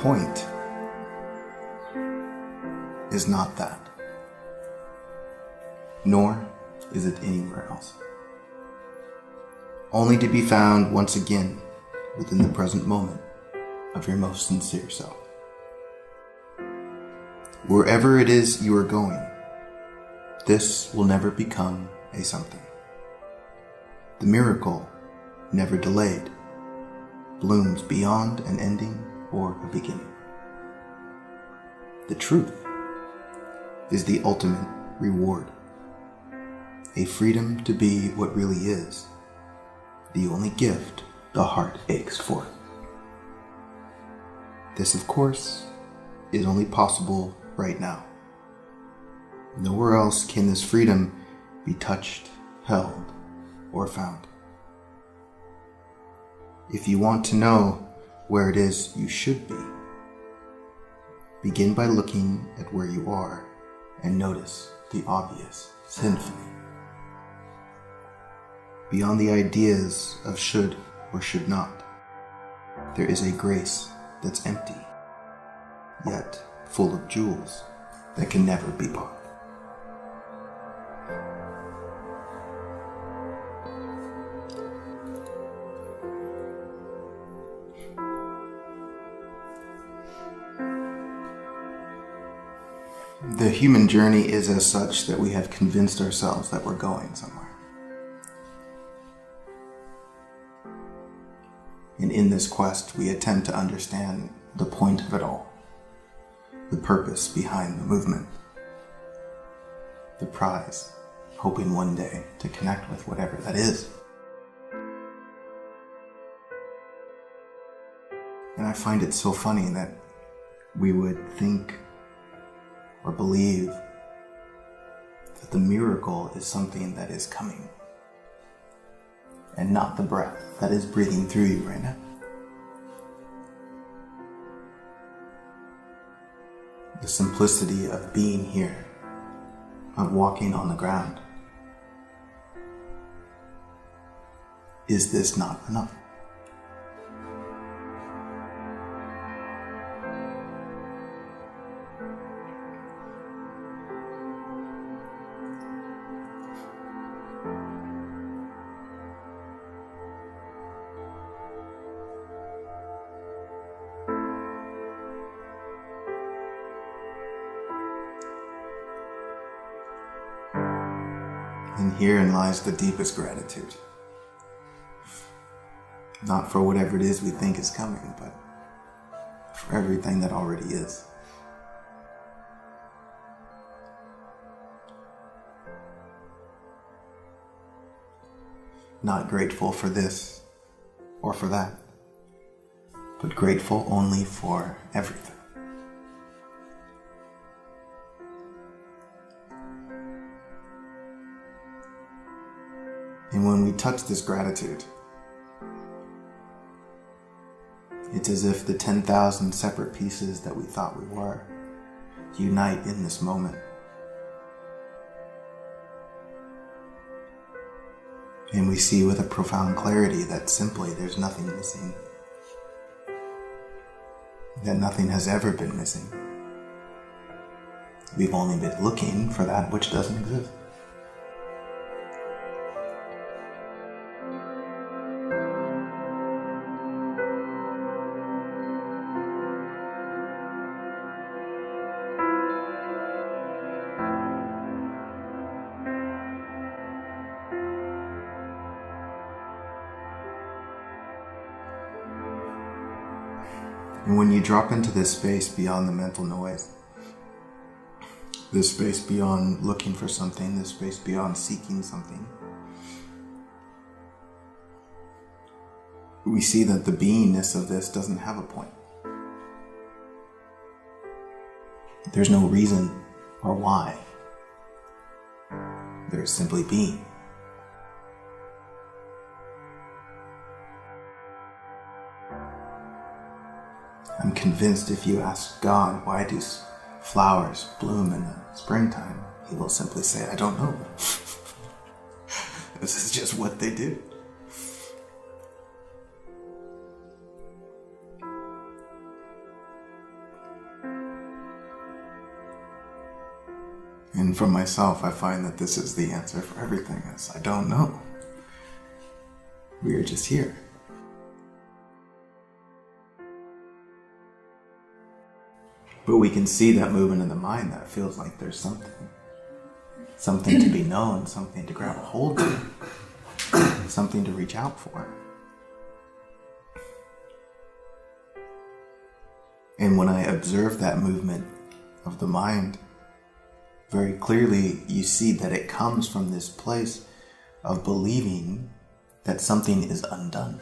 point is not that, nor is it anywhere else. Only to be found once again within the present moment of your most sincere self. Wherever it is you are going, this will never become a something. The miracle, never delayed, blooms beyond an ending or a beginning. The truth is the ultimate reward, a freedom to be what really is, the only gift the heart aches for. This, of course, is only possible right now. Nowhere else can this freedom be touched, held, or found. If you want to know where it is you should be, begin by looking at where you are and notice the obvious symphony. Beyond the ideas of should or should not, there is a grace that's empty, yet full of jewels that can never be bought. The human journey is as such that we have convinced ourselves that we're going somewhere. And in this quest, we attempt to understand the point of it all, the purpose behind the movement, the prize, hoping one day to connect with whatever that is. And I find it so funny that we would think or believe that the miracle is something that is coming and not the breath that is breathing through you right now. The simplicity of being here, of walking on the ground. Is this not enough? And herein lies the deepest gratitude. Not for whatever it is we think is coming, but for everything that already is. Not grateful for this or for that, but grateful only for everything. And when we touch this gratitude, it's as if the 10,000 separate pieces that we thought we were unite in this moment. And we see with a profound clarity that simply there's nothing missing. That nothing has ever been missing. We've only been looking for that which doesn't exist. And when you drop into this space beyond the mental noise, this space beyond looking for something, this space beyond seeking something, we see that the beingness of this doesn't have a point. There's no reason or why. There's simply being. I'm convinced if you ask God, why do flowers bloom in the springtime, He will simply say, I don't know. This is just what they do. And for myself, I find that this is the answer for everything, is I don't know. We are just here. But we can see that movement in the mind that feels like there's something to be known, something to grab a hold of, something to reach out for. And when I observe that movement of the mind, very clearly you see that it comes from this place of believing that something is undone.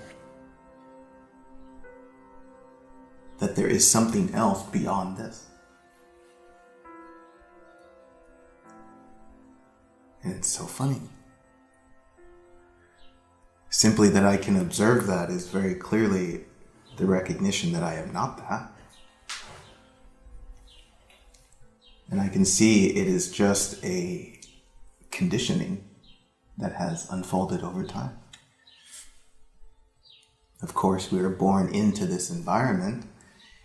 That there is something else beyond this. And it's so funny. Simply that I can observe that is very clearly the recognition that I am not that. And I can see it is just a conditioning that has unfolded over time. Of course, we are born into this environment,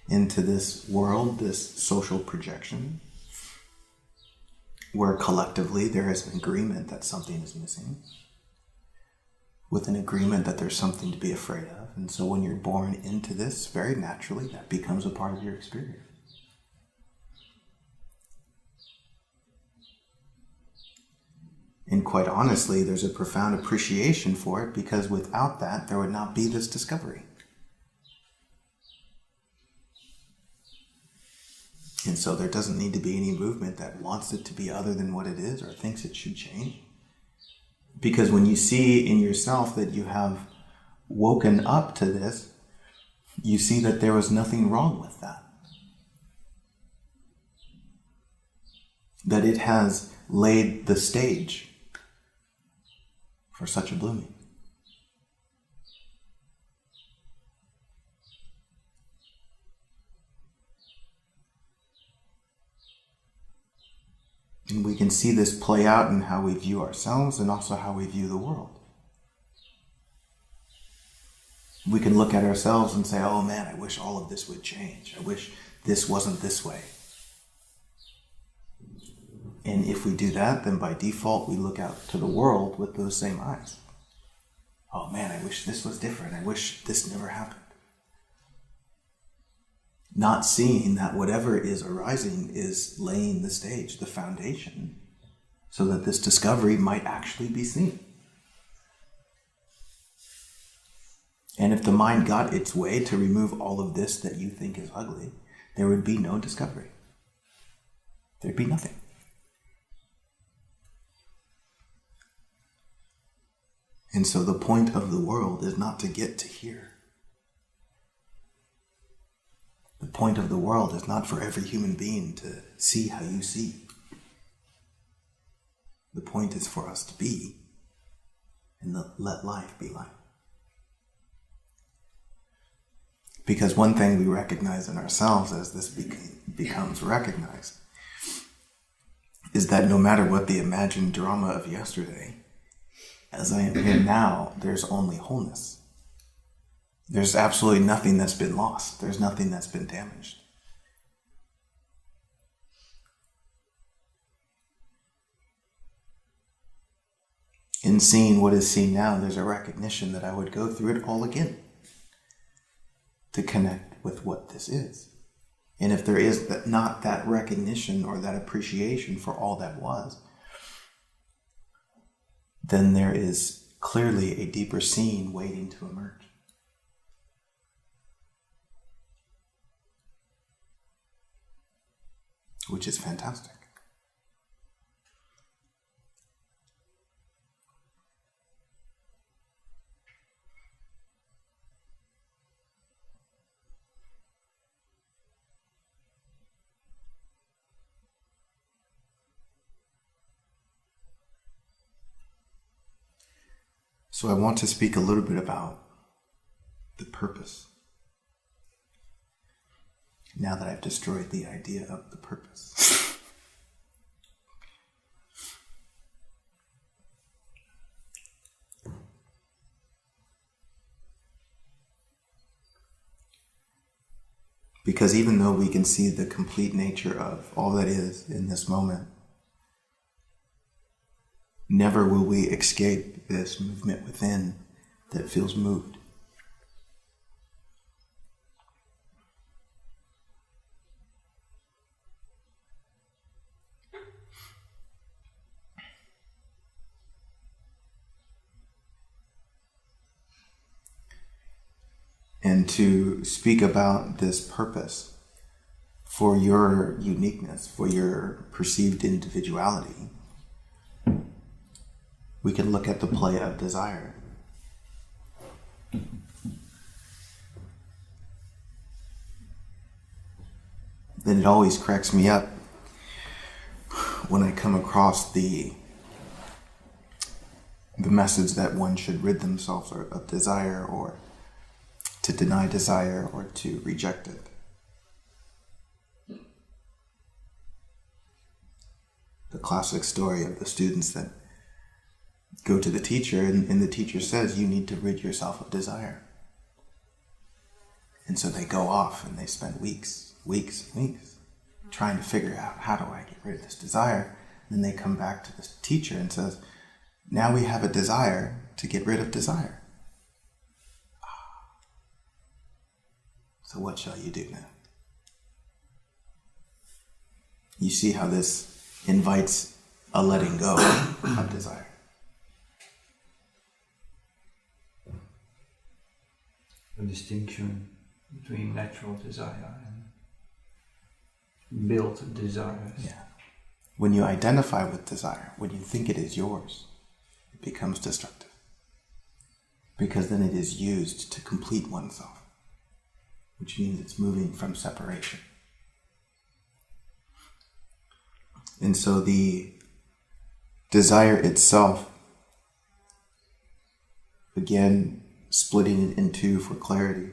into this world, this social projection, where collectively there is an agreement that something is missing, with an agreement that there's something to be afraid of. And so when you're born into this, very naturally, that becomes a part of your experience. And quite honestly, there's a profound appreciation for it, because without that, there would not be this discovery. And so there doesn't need to be any movement that wants it to be other than what it is or thinks it should change. Because when you see in yourself that you have woken up to this, you see that there was nothing wrong with that. That it has laid the stage for such a blooming. And we can see this play out in how we view ourselves and also how we view the world. We can look at ourselves and say, oh man, I wish all of this would change. I wish this wasn't this way. And if we do that, then by default, we look out to the world with those same eyes. Oh man, I wish this was different. I wish this never happened. Not seeing that whatever is arising is laying the stage, the foundation, so that this discovery might actually be seen. And if the mind got its way to remove all of this that you think is ugly, there would be no discovery. There'd be nothing. And so the point of the world is not to get to here. The point of the world is not for every human being to see how you see. The point is for us to be and let life be life. Because one thing we recognize in ourselves as this becomes recognized is that no matter what the imagined drama of yesterday, as I am here now, there's only wholeness. There's absolutely nothing that's been lost. There's nothing that's been damaged. In seeing what is seen now, there's a recognition that I would go through it all again to connect with what this is. And if there is not that recognition or that appreciation for all that was, then there is clearly a deeper seeing waiting to emerge. Which is fantastic. So I want to speak a little bit about the purpose. Now that I've destroyed the idea of the purpose. Because even though we can see the complete nature of all that is in this moment, never will we escape this movement within that feels moved. And to speak about this purpose for your uniqueness, for your perceived individuality, we can look at the play of desire. Then it always cracks me up when I come across the message that one should rid themselves of desire, or to deny desire, or to reject it. The classic story of the students that go to the teacher, and the teacher says, you need to rid yourself of desire. And so they go off and they spend weeks trying to figure out, how do I get rid of this desire? And then they come back to the teacher and says, now we have a desire to get rid of desire. So what shall you do now? You see how this invites a letting go of desire. A distinction between natural desire and built desires. Yeah. When you identify with desire, when you think it is yours, it becomes destructive. Because then it is used to complete oneself, which means it's moving from separation. And so the desire itself, again, splitting it in two for clarity.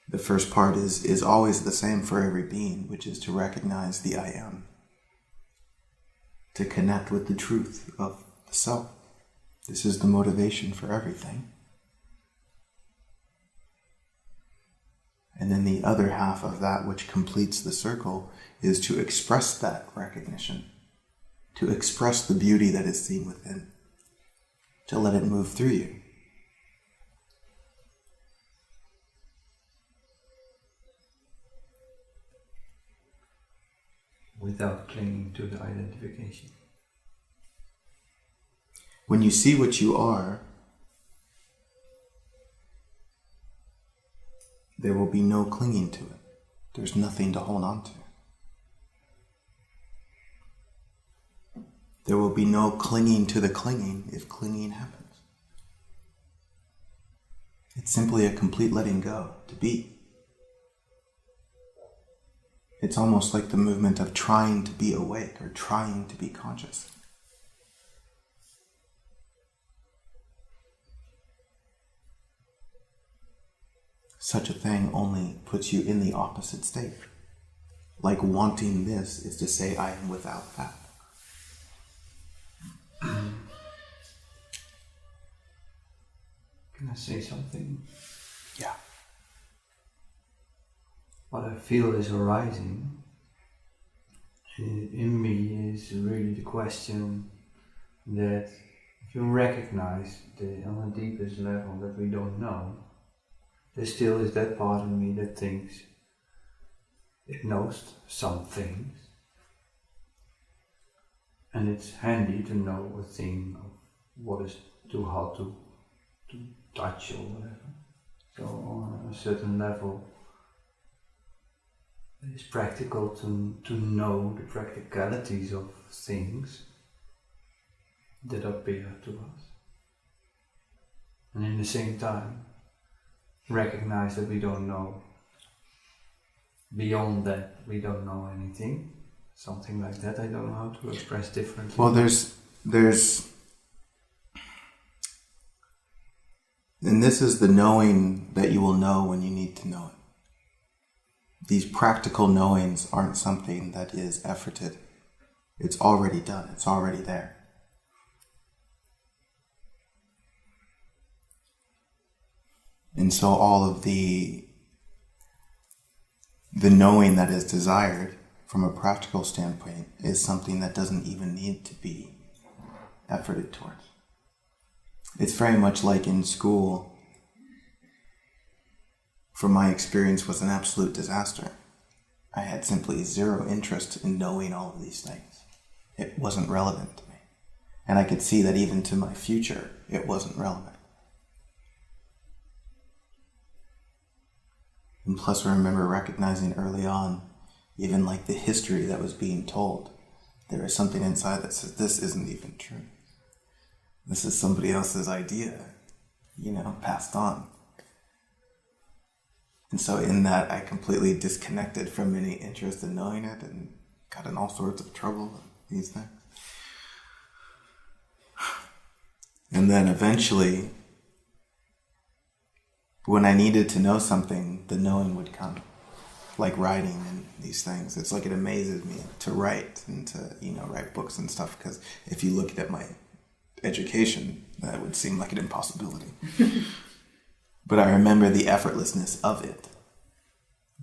The first part is always the same for every being, which is to recognize the I am, to connect with the truth of the self. This is the motivation for everything. And then the other half of that, which completes the circle, is to express that recognition, to express the beauty that is seen within, to let it move through you. Without clinging to the identification. When you see what you are, there will be no clinging to it. There's nothing to hold on to. There will be no clinging to the clinging if clinging happens. It's simply a complete letting go, to be. It's almost like the movement of trying to be awake or trying to be conscious. Such a thing only puts you in the opposite state. Like wanting this is to say, I am without that. Can I say something? Yeah. What I feel is arising in me is really the question that if you recognize on the deepest level that we don't know, there still is that part of me that thinks it knows some things, and it's handy to know a thing of what is too hot to touch or whatever. So on a certain level, it's practical to know the practicalities of things that appear to us. And in the same time, recognize that we don't know. Beyond that, we don't know anything. Something like that, I don't know how to express differently. Well, there's and this is the knowing that you will know when you need to know it. These practical knowings aren't something that is efforted. It's already done. It's already there. And so all of the knowing that is desired from a practical standpoint is something that doesn't even need to be efforted towards. It's very much like in school, from my experience, was an absolute disaster. I had simply zero interest in knowing all of these things. It wasn't relevant to me. And I could see that even to my future, it wasn't relevant. And plus I remember recognizing early on, even like the history that was being told, there is something inside that says, this isn't even true. This is somebody else's idea, passed on. And so in that, I completely disconnected from any interest in knowing it and got in all sorts of trouble with these things. And then eventually, when I needed to know something, the knowing would come. Like writing and these things. It's like it amazes me to write and to, write books and stuff, because if you looked at my education, that would seem like an impossibility. But I remember the effortlessness of it,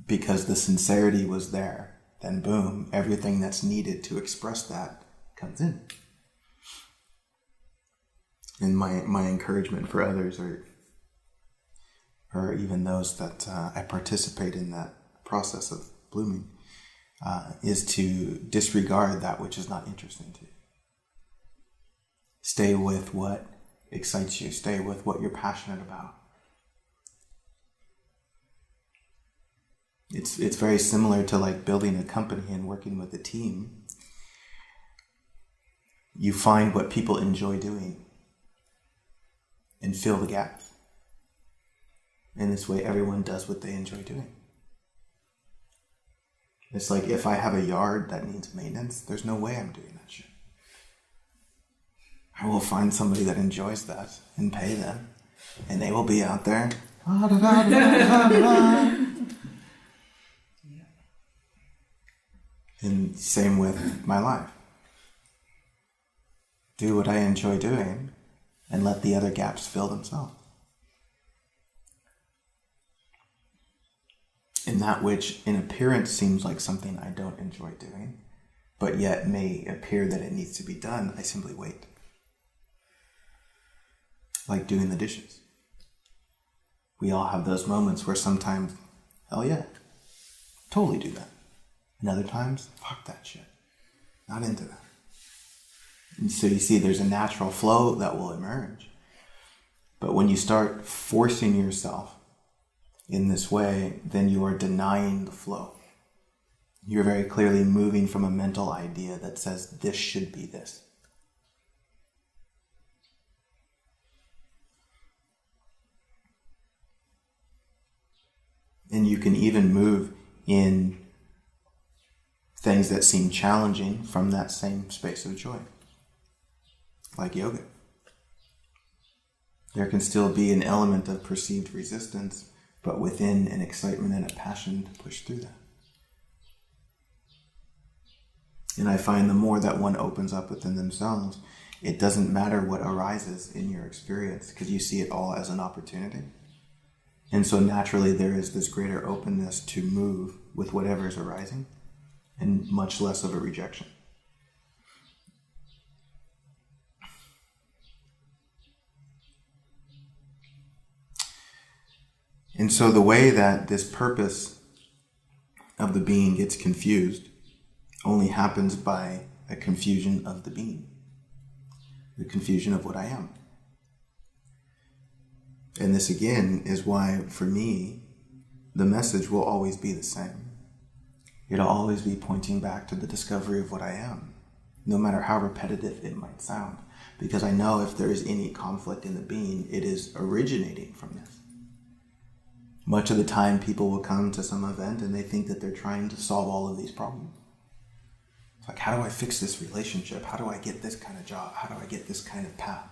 because the sincerity was there. Then boom, everything that's needed to express that comes in. And my encouragement for others, or even those that I participate in that process of blooming, is to disregard that which is not interesting to you. Stay with what excites you. Stay with what you're passionate about. It's very similar to like building a company and working with a team. You find what people enjoy doing and fill the gaps. In this way, everyone does what they enjoy doing. It's like if I have a yard that needs maintenance, there's no way I'm doing that shit. I will find somebody that enjoys that and pay them, and they will be out there. And same with my life. Do what I enjoy doing and let the other gaps fill themselves. And that which in appearance seems like something I don't enjoy doing, but yet may appear that it needs to be done, I simply wait. Like doing the dishes. We all have those moments where sometimes, hell yeah, totally do that. And other times, fuck that shit. Not into that. And so you see there's a natural flow that will emerge. But when you start forcing yourself in this way, then you are denying the flow. You're very clearly moving from a mental idea that says this should be this. And you can even move in things that seem challenging from that same space of joy, like yoga. There can still be an element of perceived resistance, but within an excitement and a passion to push through that. And I find the more that one opens up within themselves, it doesn't matter what arises in your experience, because you see it all as an opportunity. And so naturally there is this greater openness to move with whatever is arising, and much less of a rejection. And so the way that this purpose of the being gets confused only happens by a confusion of the being, the confusion of what I am. And this again is why, for me, the message will always be the same. It'll always be pointing back to the discovery of what I am, no matter how repetitive it might sound. Because I know if there is any conflict in the being, it is originating from this. Much of the time, people will come to some event and they think that they're trying to solve all of these problems. It's like, how do I fix this relationship? How do I get this kind of job? How do I get this kind of path?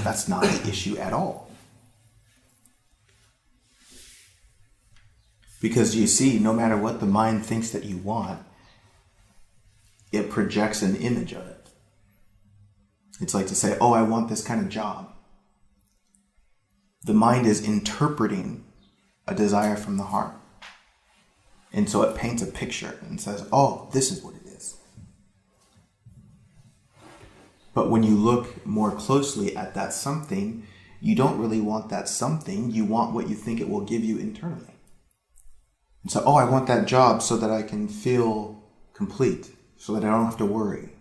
That's not the issue at all. Because you see, no matter what the mind thinks that you want, it projects an image of it. It's like to say, oh, I want this kind of job. The mind is interpreting a desire from the heart. And so it paints a picture and says, oh, this is what it is. But when you look more closely at that something, you don't really want that something. You want what you think it will give you internally. And so, I want that job so that I can feel complete, so that I don't have to worry,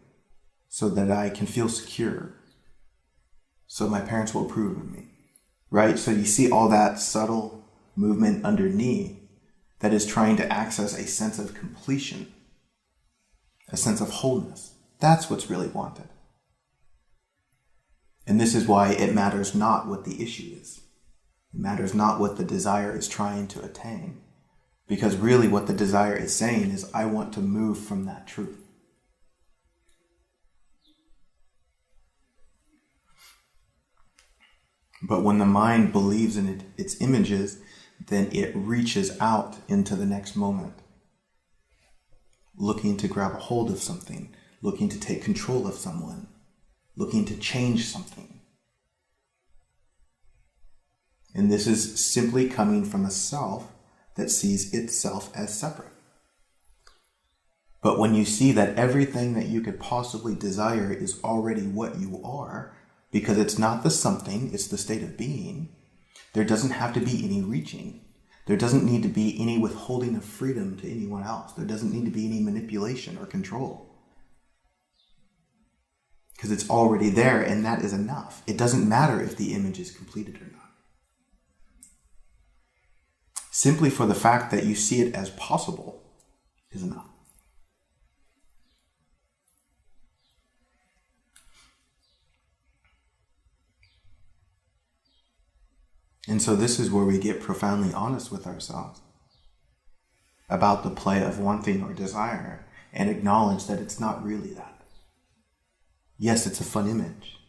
so that I can feel secure, so my parents will approve of me, right? So you see all that subtle movement underneath that is trying to access a sense of completion, a sense of wholeness. That's what's really wanted. And this is why it matters not what the issue is. It matters not what the desire is trying to attain. Because really what the desire is saying is, I want to move from that truth. But when the mind believes in its images, then it reaches out into the next moment, looking to grab a hold of something, looking to take control of someone, looking to change something. And this is simply coming from a self that sees itself as separate. But when you see that everything that you could possibly desire is already what you are, because it's not the something, it's the state of being, there doesn't have to be any reaching. There doesn't need to be any withholding of freedom to anyone else. There doesn't need to be any manipulation or control. Because it's already there, and that is enough. It doesn't matter if the image is completed or not. Simply for the fact that you see it as possible is enough. And so this is where we get profoundly honest with ourselves about the play of wanting or desire, and acknowledge that it's not really that. Yes, it's a fun image,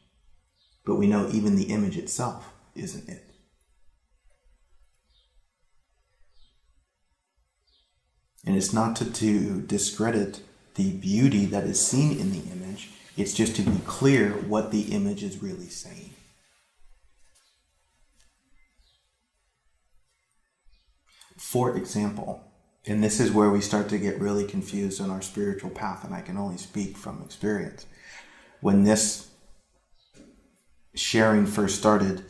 but we know even the image itself isn't it. And it's not to discredit the beauty that is seen in the image, it's just to be clear what the image is really saying. For example, and this is where we start to get really confused on our spiritual path, and I can only speak from experience. When this sharing first started,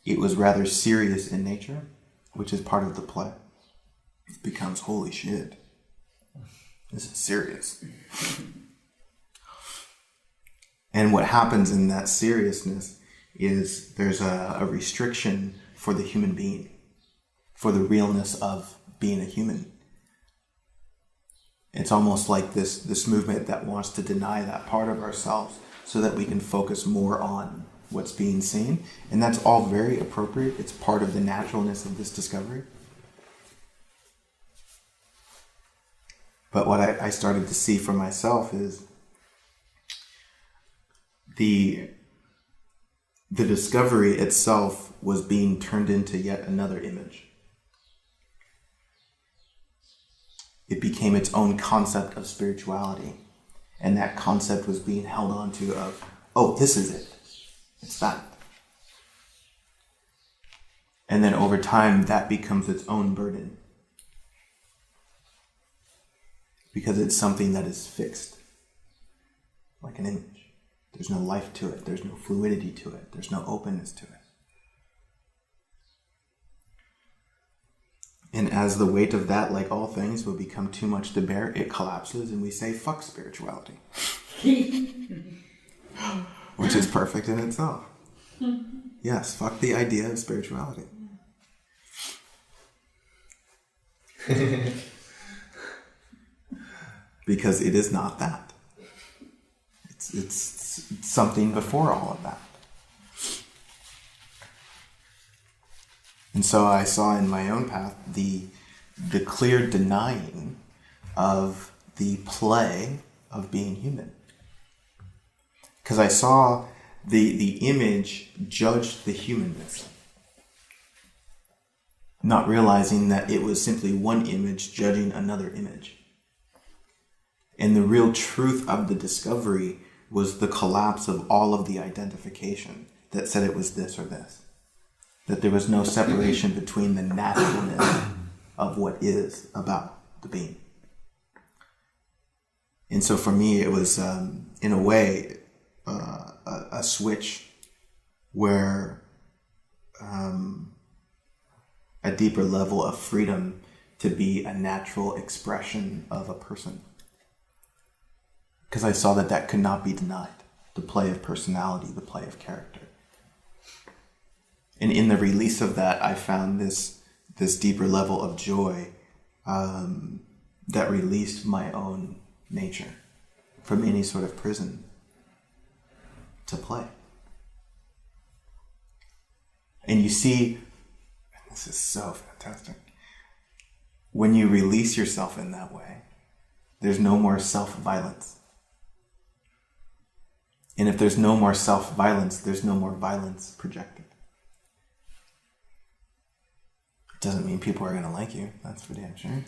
it was rather serious in nature, which is part of the play. It becomes, holy shit, this is serious. And what happens in that seriousness is there's a restriction for the human being, for the realness of being a human. It's almost like this movement that wants to deny that part of ourselves so that we can focus more on what's being seen. And that's all very appropriate. It's part of the naturalness of this discovery. But what I started to see for myself is the discovery itself was being turned into yet another image. It became its own concept of spirituality. And that concept was being held on to of, oh, this is it. It's that. And then over time, that becomes its own burden. Because it's something that is fixed, like an image. There's no life to it. There's no fluidity to it. There's no openness to it. And as the weight of that, like all things, will become too much to bear, it collapses and we say, fuck spirituality. Which is perfect in itself. Yes, fuck the idea of spirituality. Because it is not that. It's something before all of that. And so I saw in my own path the clear denying of the play of being human. Because I saw the image judged the humanness, not realizing that it was simply one image judging another image. And the real truth of the discovery was the collapse of all of the identification that said it was this or this. That there was no separation between the naturalness of what is about the being. And so for me, it was, in a way, a switch where a deeper level of freedom to be a natural expression of a person. Because I saw that could not be denied. The play of personality, the play of character. And in the release of that, I found this deeper level of joy that released my own nature from any sort of prison to play. And you see, this is so fantastic. When you release yourself in that way, there's no more self-violence. And if there's no more self-violence, there's no more violence projected. It doesn't mean people are going to like you, that's for damn sure.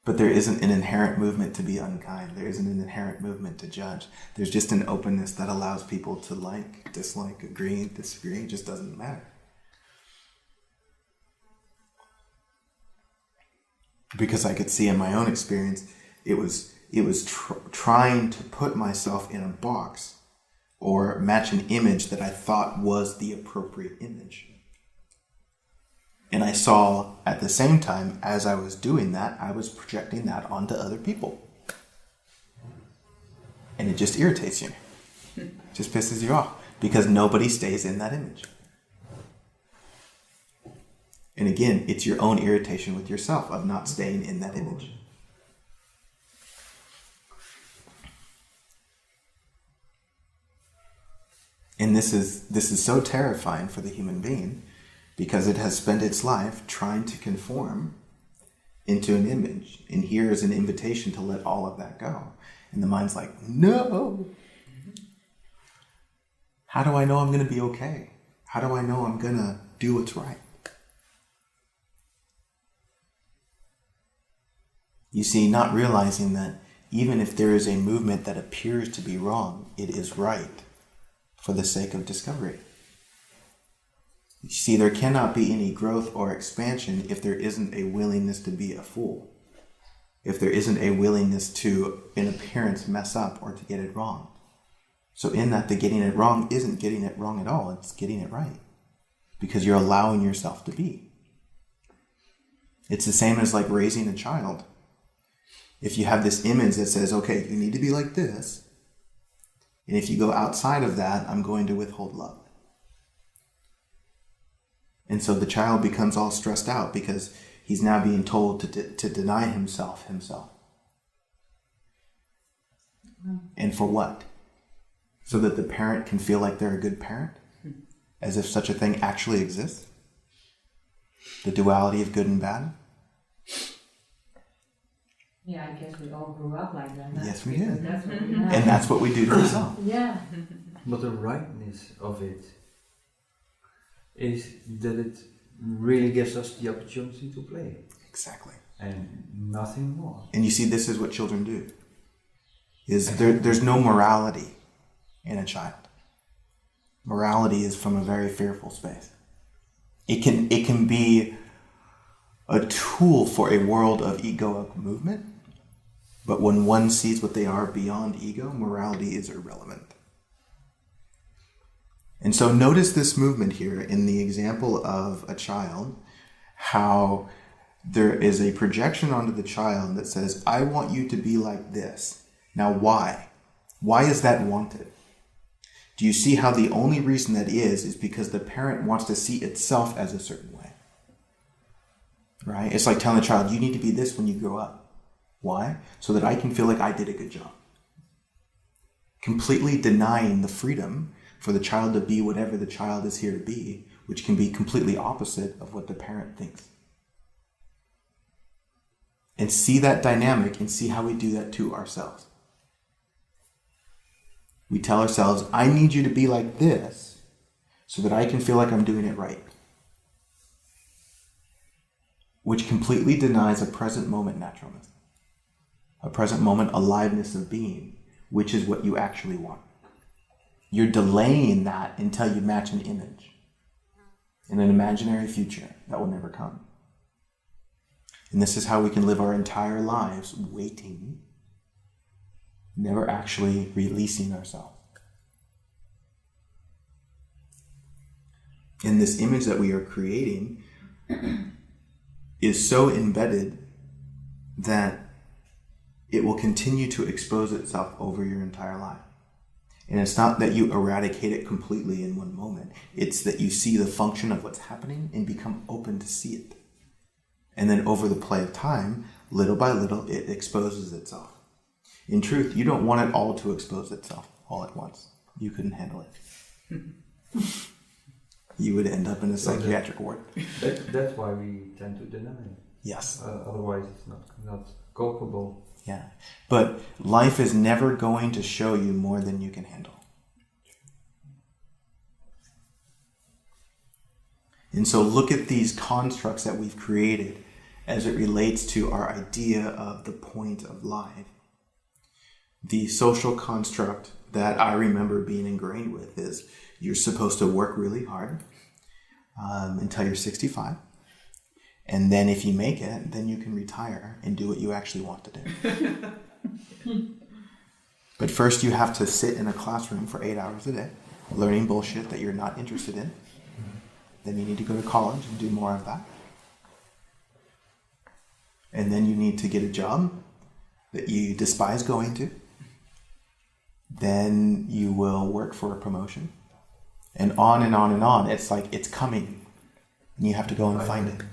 But there isn't an inherent movement to be unkind. There isn't an inherent movement to judge. There's just an openness that allows people to like, dislike, agree, disagree. It just doesn't matter. Because I could see in my own experience, it was trying to put myself in a box or match an image that I thought was the appropriate image. And I saw at the same time, as I was doing that, I was projecting that onto other people. And it just irritates you. It just pisses you off. Because nobody stays in that image. And again, it's your own irritation with yourself of not staying in that image. And this is so terrifying for the human being, because it has spent its life trying to conform into an image. And here is an invitation to let all of that go. And the mind's like, no! How do I know I'm going to be okay? How do I know I'm going to do what's right? You see, not realizing that even if there is a movement that appears to be wrong, it is right for the sake of discovery. You see, there cannot be any growth or expansion if there isn't a willingness to be a fool. If there isn't a willingness to, in appearance, mess up or to get it wrong. So in that, the getting it wrong isn't getting it wrong at all. It's getting it right. Because you're allowing yourself to be. It's the same as like raising a child. If you have this image that says, okay, you need to be like this. And if you go outside of that, I'm going to withhold love. And so the child becomes all stressed out because he's now being told to deny himself. And for what? So that the parent can feel like they're a good parent? As if such a thing actually exists? The duality of good and bad? Yeah, I guess we all grew up like that. Yes, we did. That's what we have. And that's what we do to ourselves. Yeah. But the rightness of it is that it really gives us the opportunity to play. Exactly. And nothing more. And you see, this is what children do. There's no morality in a child. Morality is from a very fearful space. It can be a tool for a world of egoic movement, but when one sees what they are beyond ego, morality is irrelevant. And so notice this movement here in the example of a child, how there is a projection onto the child that says, I want you to be like this. Now why? Why is that wanted? Do you see how the only reason that is because the parent wants to see itself as a certain way? Right? It's like telling the child, you need to be this when you grow up. Why? So that I can feel like I did a good job. Completely denying the freedom for the child to be whatever the child is here to be, which can be completely opposite of what the parent thinks. And see that dynamic and see how we do that to ourselves. We tell ourselves, I need you to be like this so that I can feel like I'm doing it right. Which completely denies a present moment naturalness. A present moment aliveness of being, which is what you actually want. You're delaying that until you match an image in an imaginary future that will never come. And this is how we can live our entire lives waiting, never actually releasing ourselves. And this image that we are creating is so embedded that it will continue to expose itself over your entire life. And it's not that you eradicate it completely in one moment. It's that you see the function of what's happening and become open to see it. And then over the play of time, little by little, it exposes itself. In truth, you don't want it all to expose itself all at once. You couldn't handle it. You would end up in a psychiatric ward. That's why we tend to deny it. Yes. Otherwise, it's not culpable. Yeah. But life is never going to show you more than you can handle. And so look at these constructs that we've created as it relates to our idea of the point of life. The social construct that I remember being ingrained with is you're supposed to work really hard until you're 65. And then if you make it, then you can retire and do what you actually want to do. But first you have to sit in a classroom for 8 hours a day, learning bullshit that you're not interested in. Then you need to go to college and do more of that. And then you need to get a job that you despise going to. Then you will work for a promotion. And on and on and on. It's like it's coming. And you have to go and find it.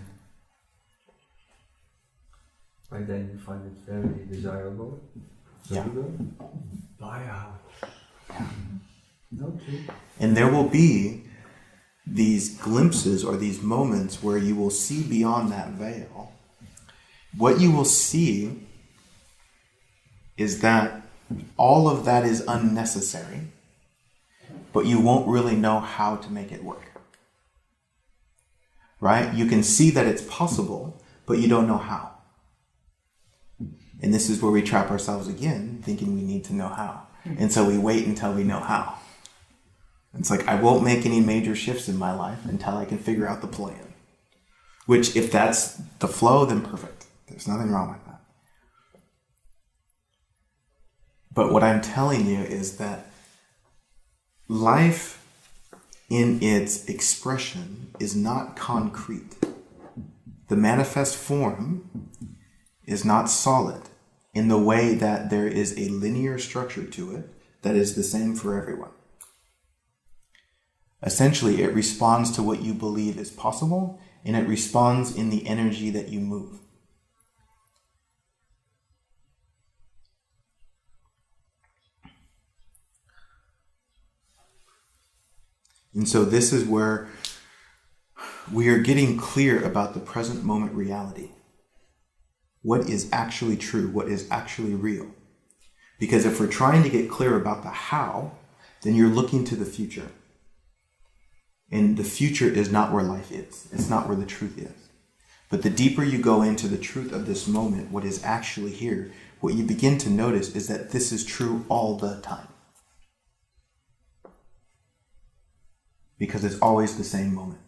By then you find it very desirable. So Yeah. you go buy a house. Yeah. No, true. And there will be these glimpses or these moments where you will see beyond that veil. What you will see is that all of that is unnecessary, but you won't really know how to make it work. Right? You can see that it's possible, but you don't know how. And this is where we trap ourselves again, thinking we need to know how. And so we wait until we know how. It's like, I won't make any major shifts in my life until I can figure out the plan. Which, if that's the flow, then perfect. There's nothing wrong with that. But what I'm telling you is that life in its expression is not concrete. The manifest form is not solid in the way that there is a linear structure to it that is the same for everyone. Essentially, it responds to what you believe is possible, and it responds in the energy that you move. And so this is where we are getting clear about the present moment reality. What is actually true? What is actually real? Because if we're trying to get clear about the how, then you're looking to the future. And the future is not where life is. It's not where the truth is. But the deeper you go into the truth of this moment, what is actually here, what you begin to notice is that this is true all the time. Because it's always the same moment.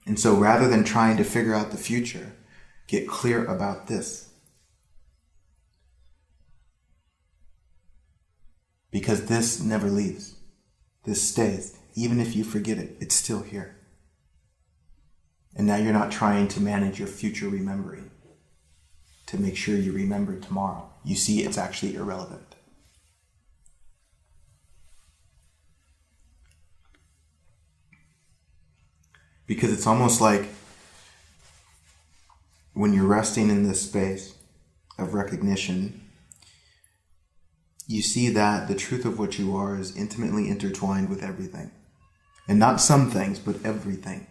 And so rather than trying to figure out the future, get clear about this. Because this never leaves. This stays. Even if you forget it, it's still here. And now you're not trying to manage your future remembering to make sure you remember tomorrow. You see it's actually irrelevant. Because it's almost like when you're resting in this space of recognition, you see that the truth of what you are is intimately intertwined with everything. And not some things, but everything.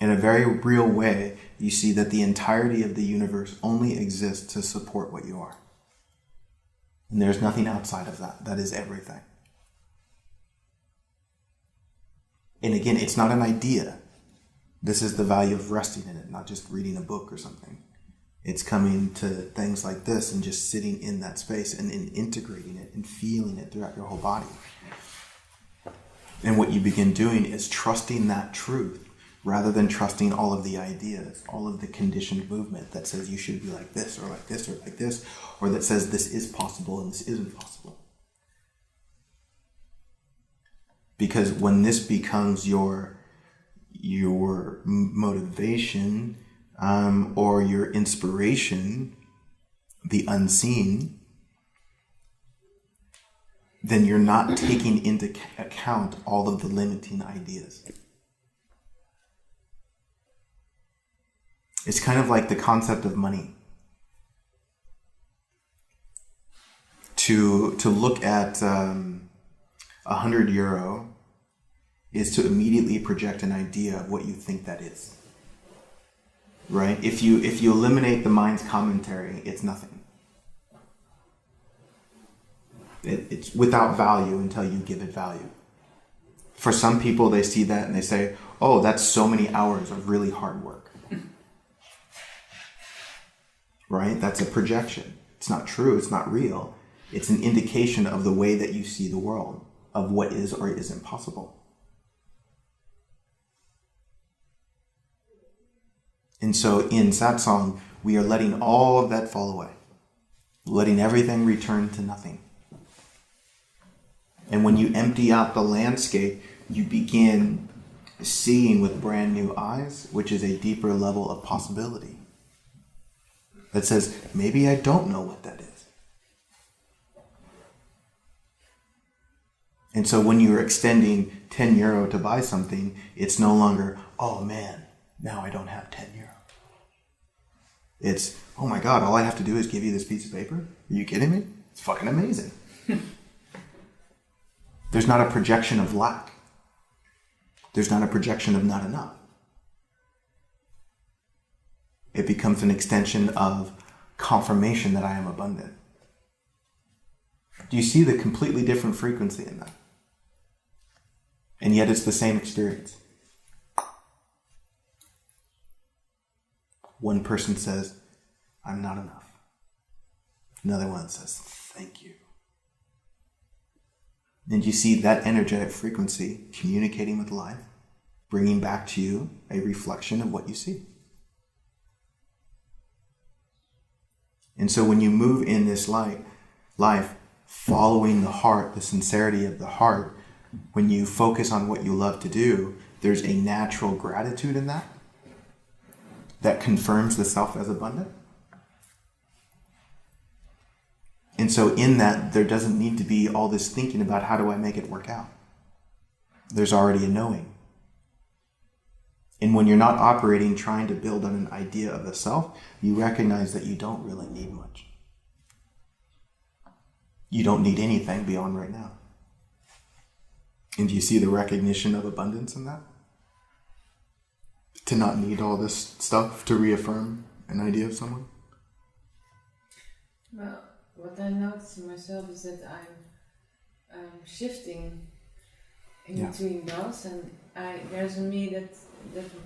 In a very real way, you see that the entirety of the universe only exists to support what you are. And there's nothing outside of that. That is everything. And again, it's not an idea. This is the value of resting in it, not just reading a book or something. It's coming to things like this and just sitting in that space and integrating it and feeling it throughout your whole body. And what you begin doing is trusting that truth rather than trusting all of the ideas, all of the conditioned movement that says you should be like this or like this or like this, or that says this is possible and this isn't possible. Because when this becomes your motivation or your inspiration, the unseen, then you're not taking into account all of the limiting ideas. It's kind of like the concept of money. To look at 100 euro is to immediately project an idea of what you think that is. Right? If you eliminate the mind's commentary, it's nothing. It's without value until you give it value. For some people, they see that and they say, oh, that's so many hours of really hard work. Right? That's a projection. It's not true. It's not real. It's an indication of the way that you see the world, of what is or isn't possible. And so in Satsang, we are letting all of that fall away, letting everything return to nothing. And when you empty out the landscape, you begin seeing with brand new eyes, which is a deeper level of possibility. That says, maybe I don't know what that is. And so when you're extending 10 euro to buy something, it's no longer, oh man, now I don't have 10 euro. It's, oh my God, all I have to do is give you this piece of paper? Are you kidding me? It's fucking amazing. There's not a projection of lack. There's not a projection of not enough. It becomes an extension of confirmation that I am abundant. Do you see the completely different frequency in that? And yet it's the same experience. One person says, I'm not enough. Another one says, thank you. And you see that energetic frequency communicating with life, bringing back to you a reflection of what you see. And so when you move in this life, following the heart, the sincerity of the heart, when you focus on what you love to do, there's a natural gratitude in that confirms the self as abundant. And so in that, there doesn't need to be all this thinking about how do I make it work out. There's already a knowing. And when you're not operating, trying to build on an idea of the self, you recognize that you don't really need much. You don't need anything beyond right now. And do you see the recognition of abundance in that? To not need all this stuff to reaffirm an idea of someone? Well, what I notice in myself is that I'm shifting in between those, and there's a me that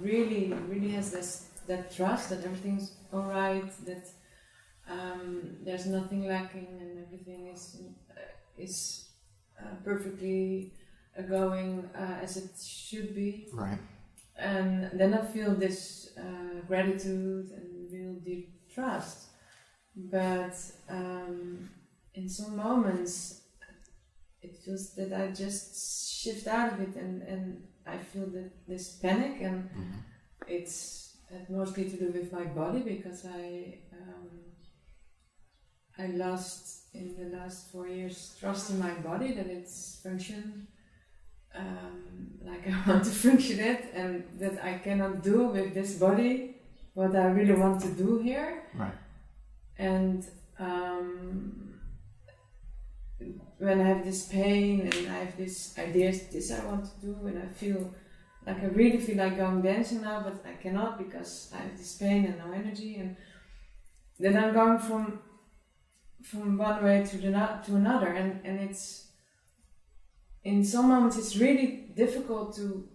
really has that trust that everything's all right, that there's nothing lacking, and everything is perfectly going as it should be. Right. And then I feel this gratitude and real deep trust. But in some moments, it feels that I just shift out of it, and I feel that this panic, and it's mostly to do with my body, because I lost in the last 4 years trust in my body that it's function like I want to function it, and that I cannot do with this body what I really want to do here. Right. And when I have this pain and I have this ideas, this I want to do, and I feel like I really feel like going dancing now, but I cannot because I have this pain and no energy, and then I'm going from one way to another, and it's in some moments it's really difficult to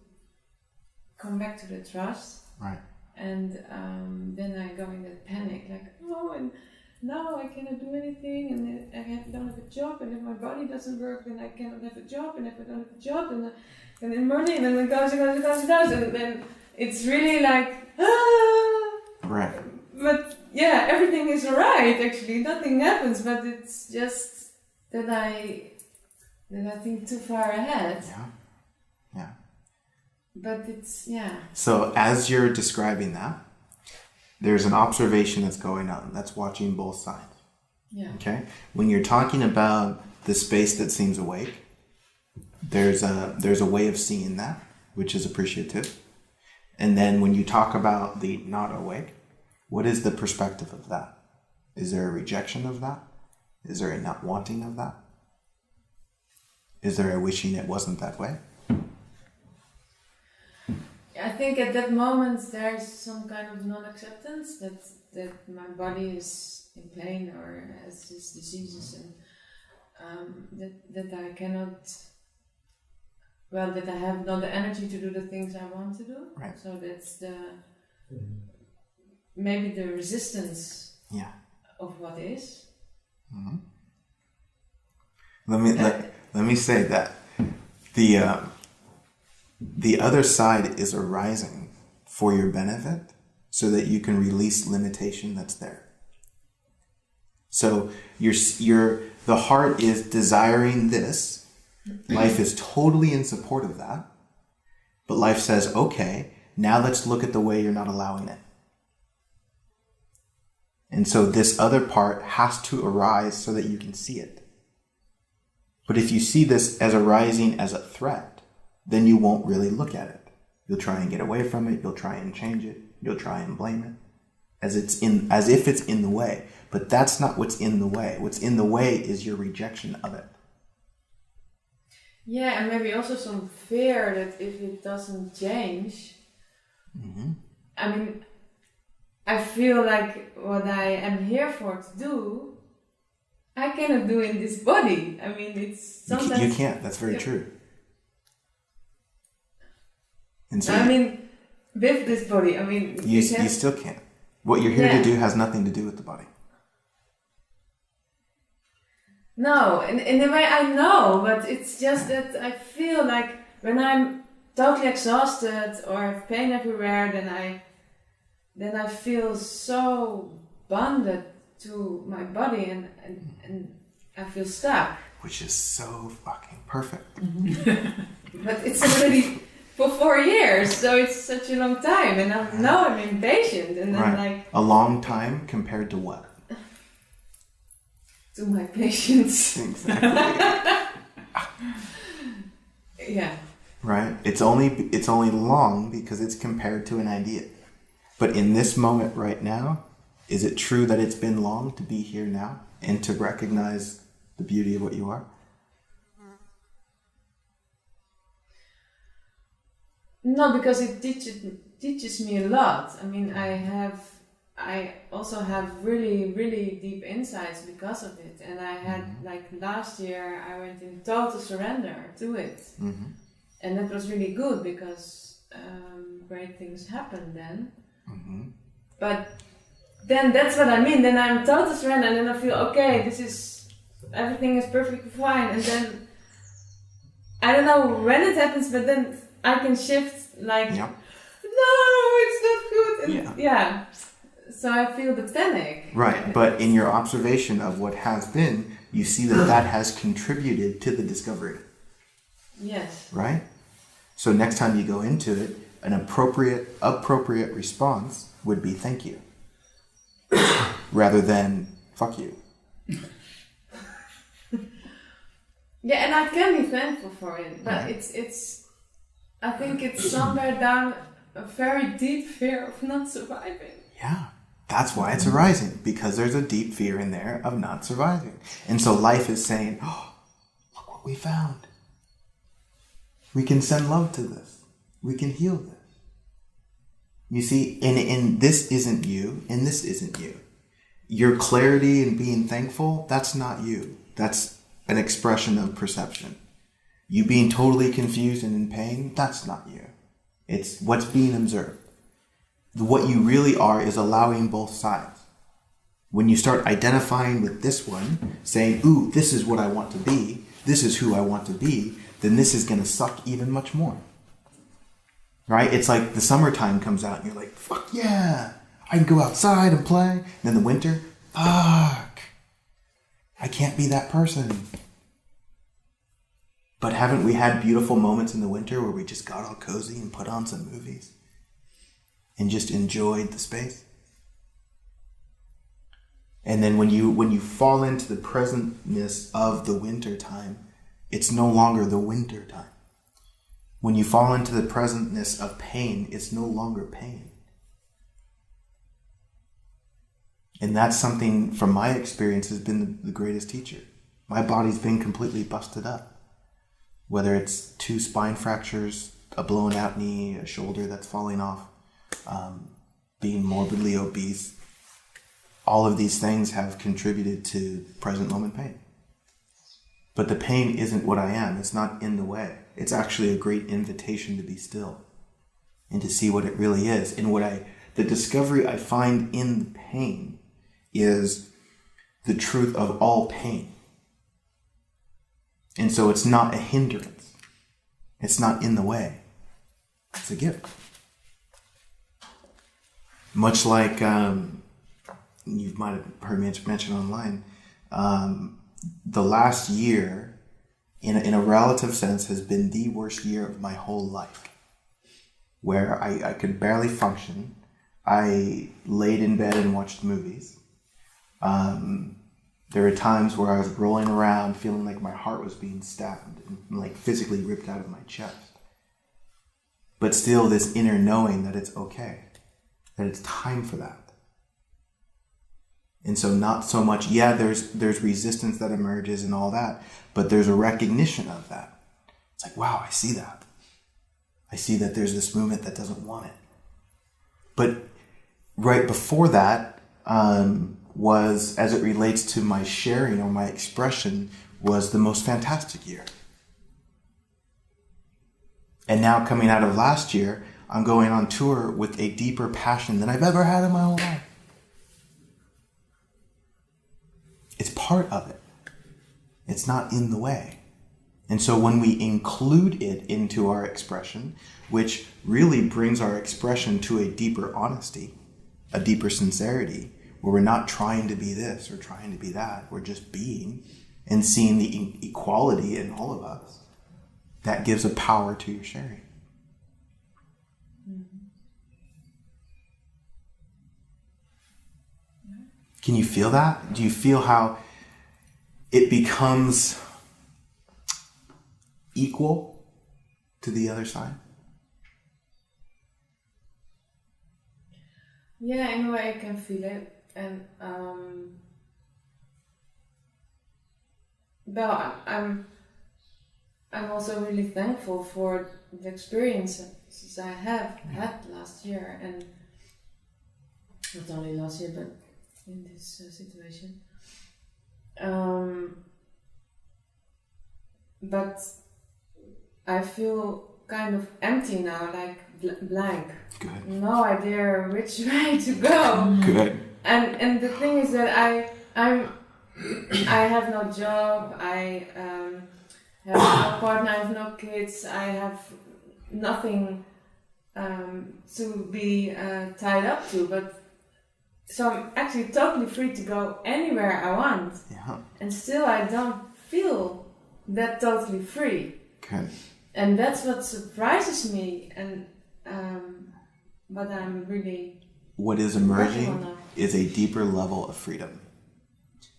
come back to the trust. Right. And then I go in that panic, like, oh, and now I cannot do anything, and I don't have a job, and if my body doesn't work, then I cannot have a job, and if I don't have a job, then in money, and then it goes, and then it's really like, Right. But yeah, everything is alright, actually, nothing happens, but it's just that I think too far ahead. Yeah. But it's, yeah. So as you're describing that, there's an observation that's going on that's watching both sides. Yeah. Okay? When you're talking about the space that seems awake, there's a way of seeing that, which is appreciative. And then when you talk about the not awake, what is the perspective of that? Is there a rejection of that? Is there a not wanting of that? Is there a wishing it wasn't that way? I think at that moment there's some kind of non-acceptance that my body is in pain or has these diseases, and that I cannot, well, that I have not the energy to do the things I want to do. Right. So that's maybe the resistance of what is. Mm-hmm. Let me say that the other side is arising for your benefit so that you can release limitation that's there. So the heart is desiring this. Life is totally in support of that. But life says, okay, now let's look at the way you're not allowing it. And so this other part has to arise so that you can see it. But if you see this as arising as a threat, then you won't really look at it. You'll try and get away from it. You'll try and change it. You'll try and blame it as if it's in the way. But that's not what's in the way. What's in the way is your rejection of it. Yeah, and maybe also some fear that if it doesn't change, I mean, I feel like what I am here for to do, I cannot do in this body. I mean, it's sometimes... You can't. That's very true. And so I mean, with this body, I mean... You still can't. What you're here to do has nothing to do with the body. No, in a way I know, but it's just that I feel like when I'm totally exhausted or have pain everywhere, then I feel so bonded to my body and I feel stuck. Which is so fucking perfect. But it's already for 4 years, so it's such a long time, and I'm impatient, and then like a long time compared to what? To my patience. Exactly. Yeah. Right? It's only long because it's compared to an idea. But in this moment right now, is it true that it's been long to be here now and to recognize the beauty of what you are? No, because it teaches me a lot. I mean, I also have really, really deep insights because of it. And I had, like last year, I went in total surrender to it. And that was really good because great things happened then. But then that's what I mean. Then I'm total surrender and then I feel, okay, everything is perfectly fine. And then, I don't know when it happens, but then I can shift like, no, it's not good. And so I feel the panic. Right, but in your observation of what has been, you see that has contributed to the discovery. Yes. Right? So next time you go into it, an appropriate response would be thank you. Rather than fuck you. Yeah, and I can be thankful for it, but it's I think it's somewhere down a very deep fear of not surviving. Yeah, that's why it's arising, because there's a deep fear in there of not surviving. And so life is saying, oh, look what we found. We can send love to this. We can heal this. You see, and this isn't you, and this isn't you. Your clarity and being thankful, that's not you. That's an expression of perception. You being totally confused and in pain, that's not you. It's what's being observed. What you really are is allowing both sides. When you start identifying with this one, saying, ooh, this is what I want to be, this is who I want to be, then this is going to suck even much more. Right? It's like the summertime comes out and you're like, fuck yeah, I can go outside and play. And then the winter, fuck, I can't be that person. But haven't we had beautiful moments in the winter where we just got all cozy and put on some movies and just enjoyed the space? And then when you fall into the presentness of the winter time, it's no longer the winter time. When you fall into the presentness of pain, it's no longer pain. And that's something, from my experience, has been the greatest teacher. My body's been completely busted up. Whether it's 2 spine fractures, a blown out knee, a shoulder that's falling off, being morbidly obese, all of these things have contributed to present moment pain. But the pain isn't what I am. It's not in the way. It's actually a great invitation to be still and to see what it really is. And the discovery I find in the pain is the truth of all pain. And so it's not a hindrance. It's not in the way. It's a gift. Much like you might have heard me mention online, the last year, in a relative sense, has been the worst year of my whole life, where I could barely function. I laid in bed and watched movies. There were times where I was rolling around feeling like my heart was being stabbed and like physically ripped out of my chest. But still this inner knowing that it's okay, that it's time for that. And so not so much, there's resistance that emerges and all that, but there's a recognition of that. It's like, wow, I see that. I see that there's this movement that doesn't want it. But right before that was, as it relates to my sharing or my expression, was the most fantastic year. And now coming out of last year, I'm going on tour with a deeper passion than I've ever had in my whole life. It's part of it. It's not in the way. And so when we include it into our expression, which really brings our expression to a deeper honesty, a deeper sincerity, where we're not trying to be this or trying to be that, we're just being and seeing the equality in all of us, that gives a power to your sharing. Can you feel that? Do you feel how it becomes equal to the other side? Yeah, in a way I can feel it. And well, I'm also really thankful for the experiences I have had last year, and not only last year, but in this situation. But I feel kind of empty now, like blank. Good. No idea which way to go. Good. And the thing is that I have no job. I have no partner. I have no kids. I have nothing to be tied up to. But so I'm actually totally free to go anywhere I want. Yeah. And still I don't feel that totally free. Good. And that's what surprises me. And but I'm really. What is emerging is a deeper level of freedom.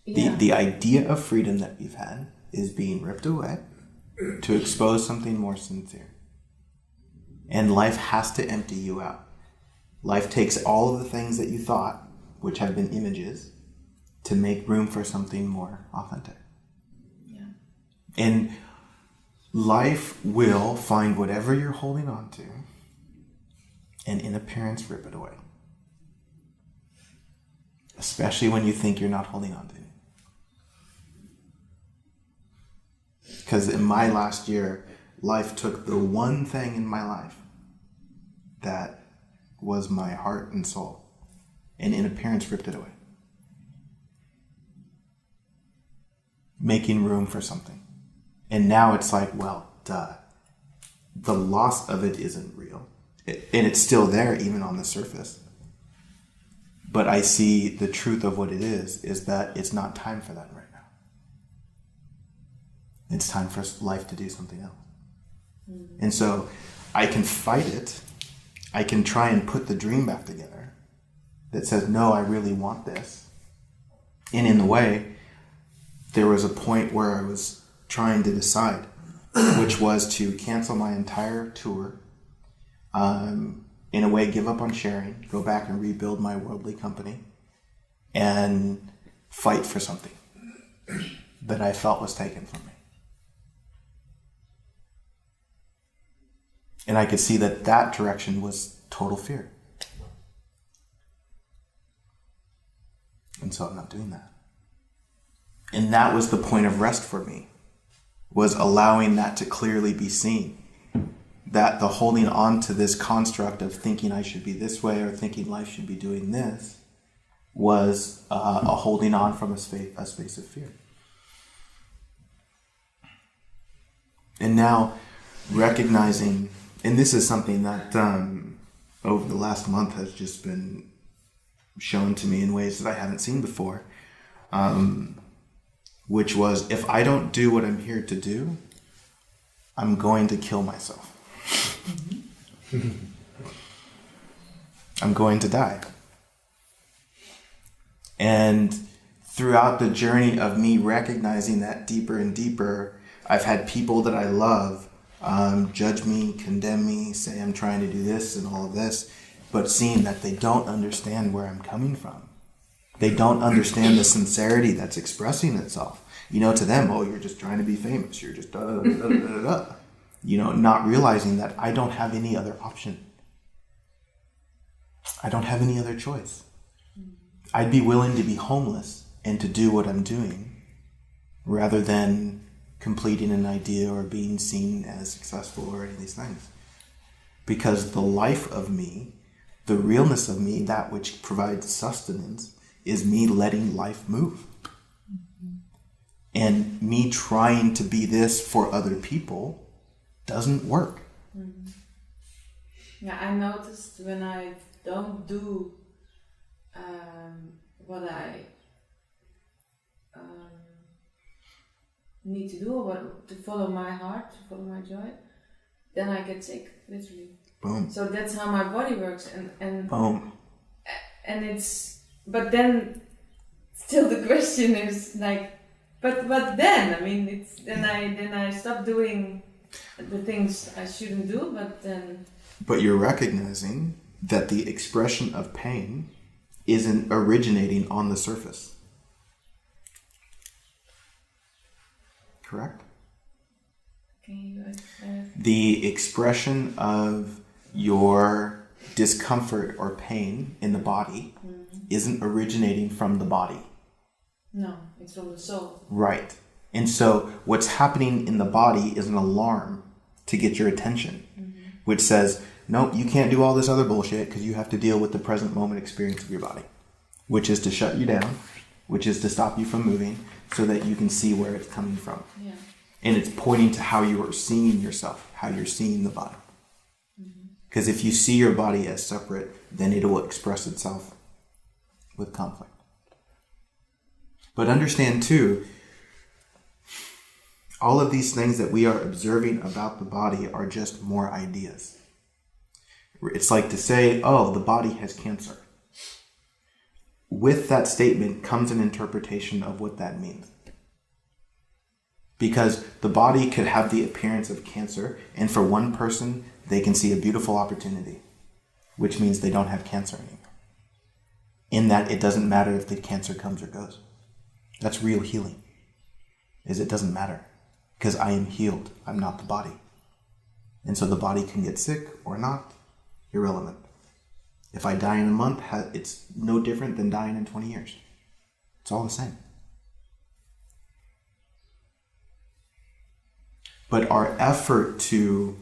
Yeah. The idea of freedom that we've had is being ripped away to expose something more sincere. And life has to empty you out. Life takes all of the things that you thought, which have been images, to make room for something more authentic. Yeah. And life will find whatever you're holding on to and in appearance rip it away. Especially when you think you're not holding on to it. Because in my last year, life took the one thing in my life that was my heart and soul, and in appearance ripped it away. Making room for something. And now it's like, well, duh. The loss of it isn't real. And it's still there even on the surface. But I see the truth of what it is that it's not time for that right now. It's time for life to do something else. And so I can fight it. I can try and put the dream back together that says, no, I really want this. And in the way, there was a point where I was trying to decide, which was to cancel my entire tour, in a way give up on sharing, go back and rebuild my worldly company, and fight for something that I felt was taken from me. And I could see that that direction was total fear. And so I'm not doing that. And that was the point of rest for me, was allowing that to clearly be seen. That the holding on to this construct of thinking I should be this way or thinking life should be doing this was a holding on from a space of fear. And now recognizing, and this is something that over the last month has just been shown to me in ways that I haven't seen before, which was, if I don't do what I'm here to do, I'm going to kill myself. I'm going to die. And throughout the journey of me recognizing that deeper and deeper, I've had people that I love judge me, condemn me, say I'm trying to do this and all of this, but seeing that they don't understand where I'm coming from. They don't understand the sincerity that's expressing itself. You know, to them, oh, you're just trying to be famous. You're just da-da-da-da-da-da. You know, not realizing that I don't have any other option. I don't have any other choice. I'd be willing to be homeless and to do what I'm doing rather than completing an idea or being seen as successful or any of these things. Because the life of me, the realness of me, that which provides sustenance, is me letting life move. And me trying to be this for other people doesn't work. Yeah, I noticed when I don't do what I need to do, or to follow my heart, to follow my joy, then I get sick, literally. Boom. So that's how my body works, and Boom. And it's, but then still the question is like, but then, I mean, it's then I stop doing the things I shouldn't do, but then. But you're recognizing that the expression of pain isn't originating on the surface. Correct? Can you explain? The expression of your discomfort or pain in the body isn't originating from the body. No, it's from the soul. Right. And so what's happening in the body is an alarm to get your attention, which says, nope, you can't do all this other bullshit because you have to deal with the present moment experience of your body, which is to shut you down, which is to stop you from moving so that you can see where it's coming from. Yeah. And it's pointing to how you are seeing yourself, how you're seeing the body. Because if you see your body as separate, then it will express itself with conflict. But understand too, all of these things that we are observing about the body are just more ideas. It's like to say, oh, the body has cancer. With that statement comes an interpretation of what that means. Because the body could have the appearance of cancer, and for one person, they can see a beautiful opportunity, which means they don't have cancer anymore. In that it doesn't matter if the cancer comes or goes. That's real healing, is it doesn't matter. Because I am healed, I'm not the body. And so the body can get sick or not, irrelevant. If I die in a month, it's no different than dying in 20 years. It's all the same. But our effort to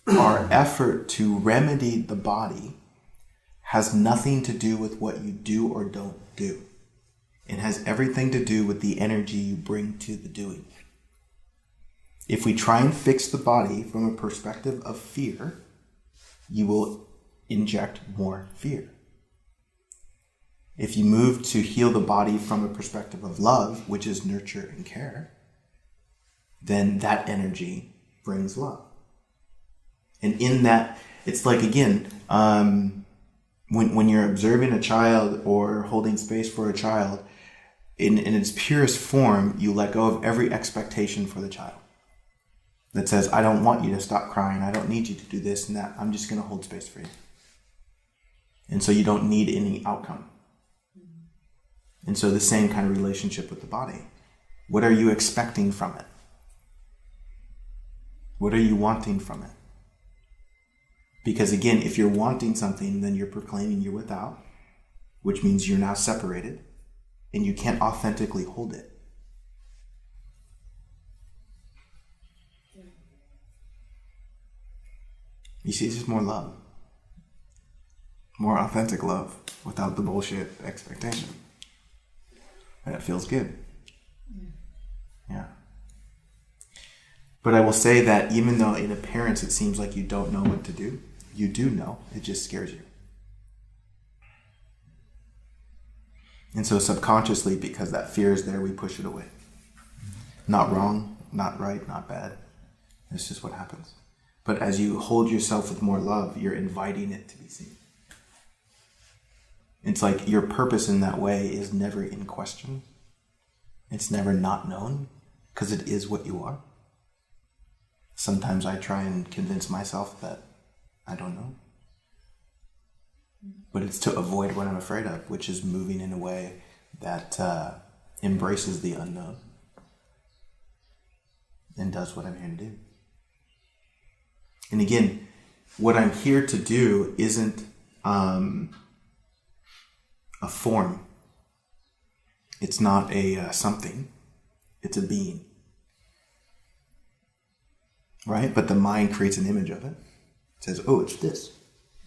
remedy the body has nothing to do with what you do or don't do. It has everything to do with the energy you bring to the doing. If we try and fix the body from a perspective of fear, you will inject more fear. If you move to heal the body from a perspective of love, which is nurture and care, then that energy brings love. And in that, it's like, again, when you're observing a child or holding space for a child, in its purest form, you let go of every expectation for the child. That says, I don't want you to stop crying. I don't need you to do this and that. I'm just going to hold space for you. And so you don't need any outcome. And so the same kind of relationship with the body. What are you expecting from it? What are you wanting from it? Because again, if you're wanting something, then you're proclaiming you're without, which means you're now separated, and you can't authentically hold it. You see, it's just more love. More authentic love without the bullshit expectation. And it feels good. Yeah. But I will say that even though in appearance it seems like you don't know what to do, you do know. It just scares you. And so subconsciously, because that fear is there, we push it away. Not wrong, not right, not bad. It's just what happens. But as you hold yourself with more love, you're inviting it to be seen. It's like your purpose in that way is never in question. It's never not known, because it is what you are. Sometimes I try and convince myself that I don't know. But it's to avoid what I'm afraid of, which is moving in a way that embraces the unknown and does what I'm here to do. And again, what I'm here to do isn't a form. It's not a something. It's a being. Right? But the mind creates an image of it. It says, oh, it's this.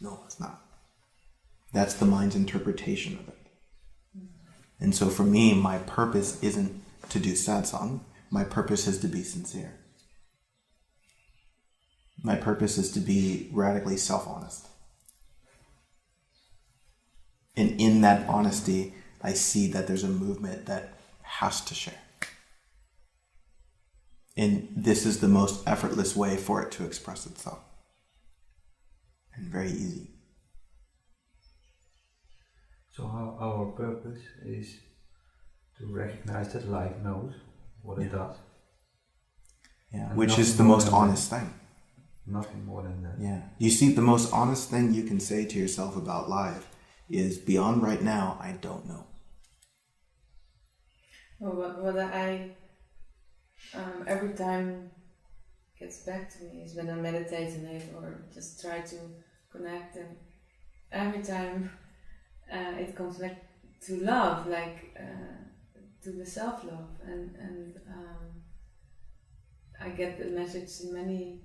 No, it's not. That's the mind's interpretation of it. And so for me, my purpose isn't to do satsang. My purpose is to be sincere. My purpose is to be radically self-honest. And in that honesty, I see that there's a movement that has to share. And this is the most effortless way for it to express itself. And very easy. So our purpose is to recognize that life knows what it does. Yeah, which is the most honest thing. Nothing more than that. Yeah. You see, the most honest thing you can say to yourself about life is, beyond right now, I don't know. Well, what I every time gets back to me is when I meditate on it or just try to connect, and every time it comes back to love, like to the self-love, and I get the message in many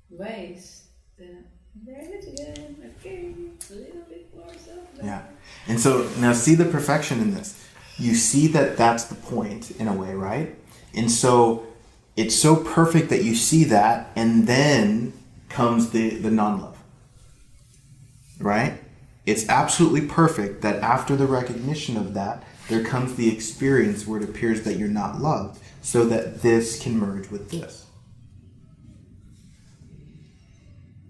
ways. There it is again. Okay, a little bit more self-love. Yeah, and so now see the perfection in this. You see that that's the point in a way, right? And so it's so perfect that you see that, and then comes the non-love, right? It's absolutely perfect that after the recognition of that, there comes the experience where it appears that you're not loved, so that this can merge with this.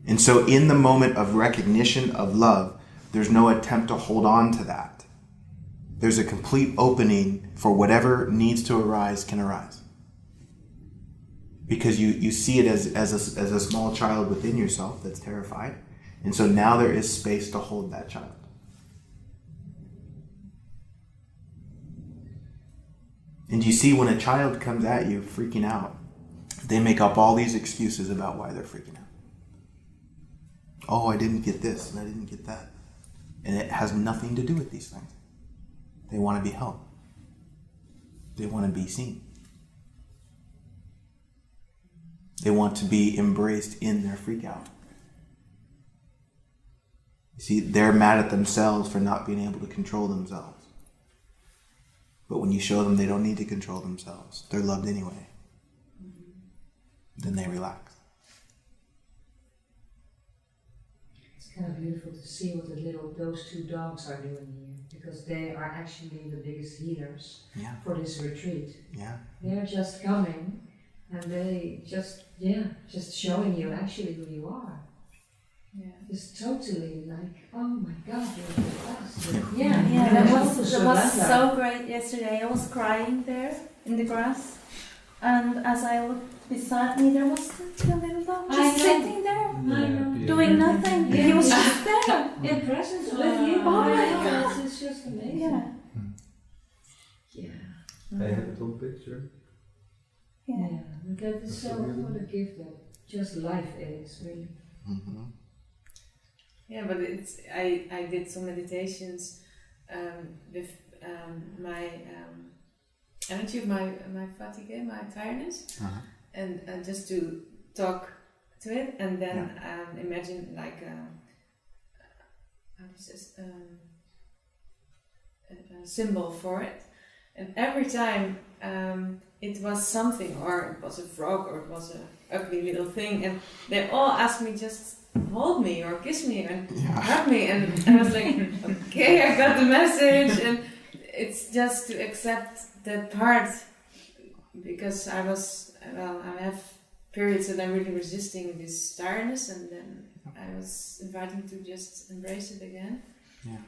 And so in the moment of recognition of love, there's no attempt to hold on to that. There's a complete opening for whatever needs to arise can arise. Because you see it as a small child within yourself that's terrified. And so now there is space to hold that child. And you see, when a child comes at you freaking out, they make up all these excuses about why they're freaking out. Oh, I didn't get this and I didn't get that. And it has nothing to do with these things. They want to be held. They want to be seen. They want to be embraced in their freak out. You see, they're mad at themselves for not being able to control themselves. But when you show them they don't need to control themselves, they're loved anyway, then they relax. kind of beautiful to see what those two dogs are doing here, because they are actually the biggest healers for this retreat. Yeah. They're just coming and they just showing you actually who you are. Yeah. It's totally like, oh my God, you're the best. Yeah, that was so great yesterday. I was crying there in the grass, and as I looked beside me, there was the little dog just sitting there, doing nothing. He was just there. In presence with you. Oh my God. It's just amazing. Yeah. I have it on picture. Yeah. But that is so what a gift that just life is, really. Mm-hmm. Yeah, but it's I did some meditations with my energy of my fatigue, my tiredness, and just to talk to it, and then imagine like how is this a symbol for it, and every time it was something, or it was a frog, or it was a ugly little thing, and they all asked me just hold me or kiss me and hug me, and I was like, okay, I got the message, and it's just to accept that part, because I have periods that I'm really resisting this tiredness, and then I was inviting to just embrace it again. Yeah.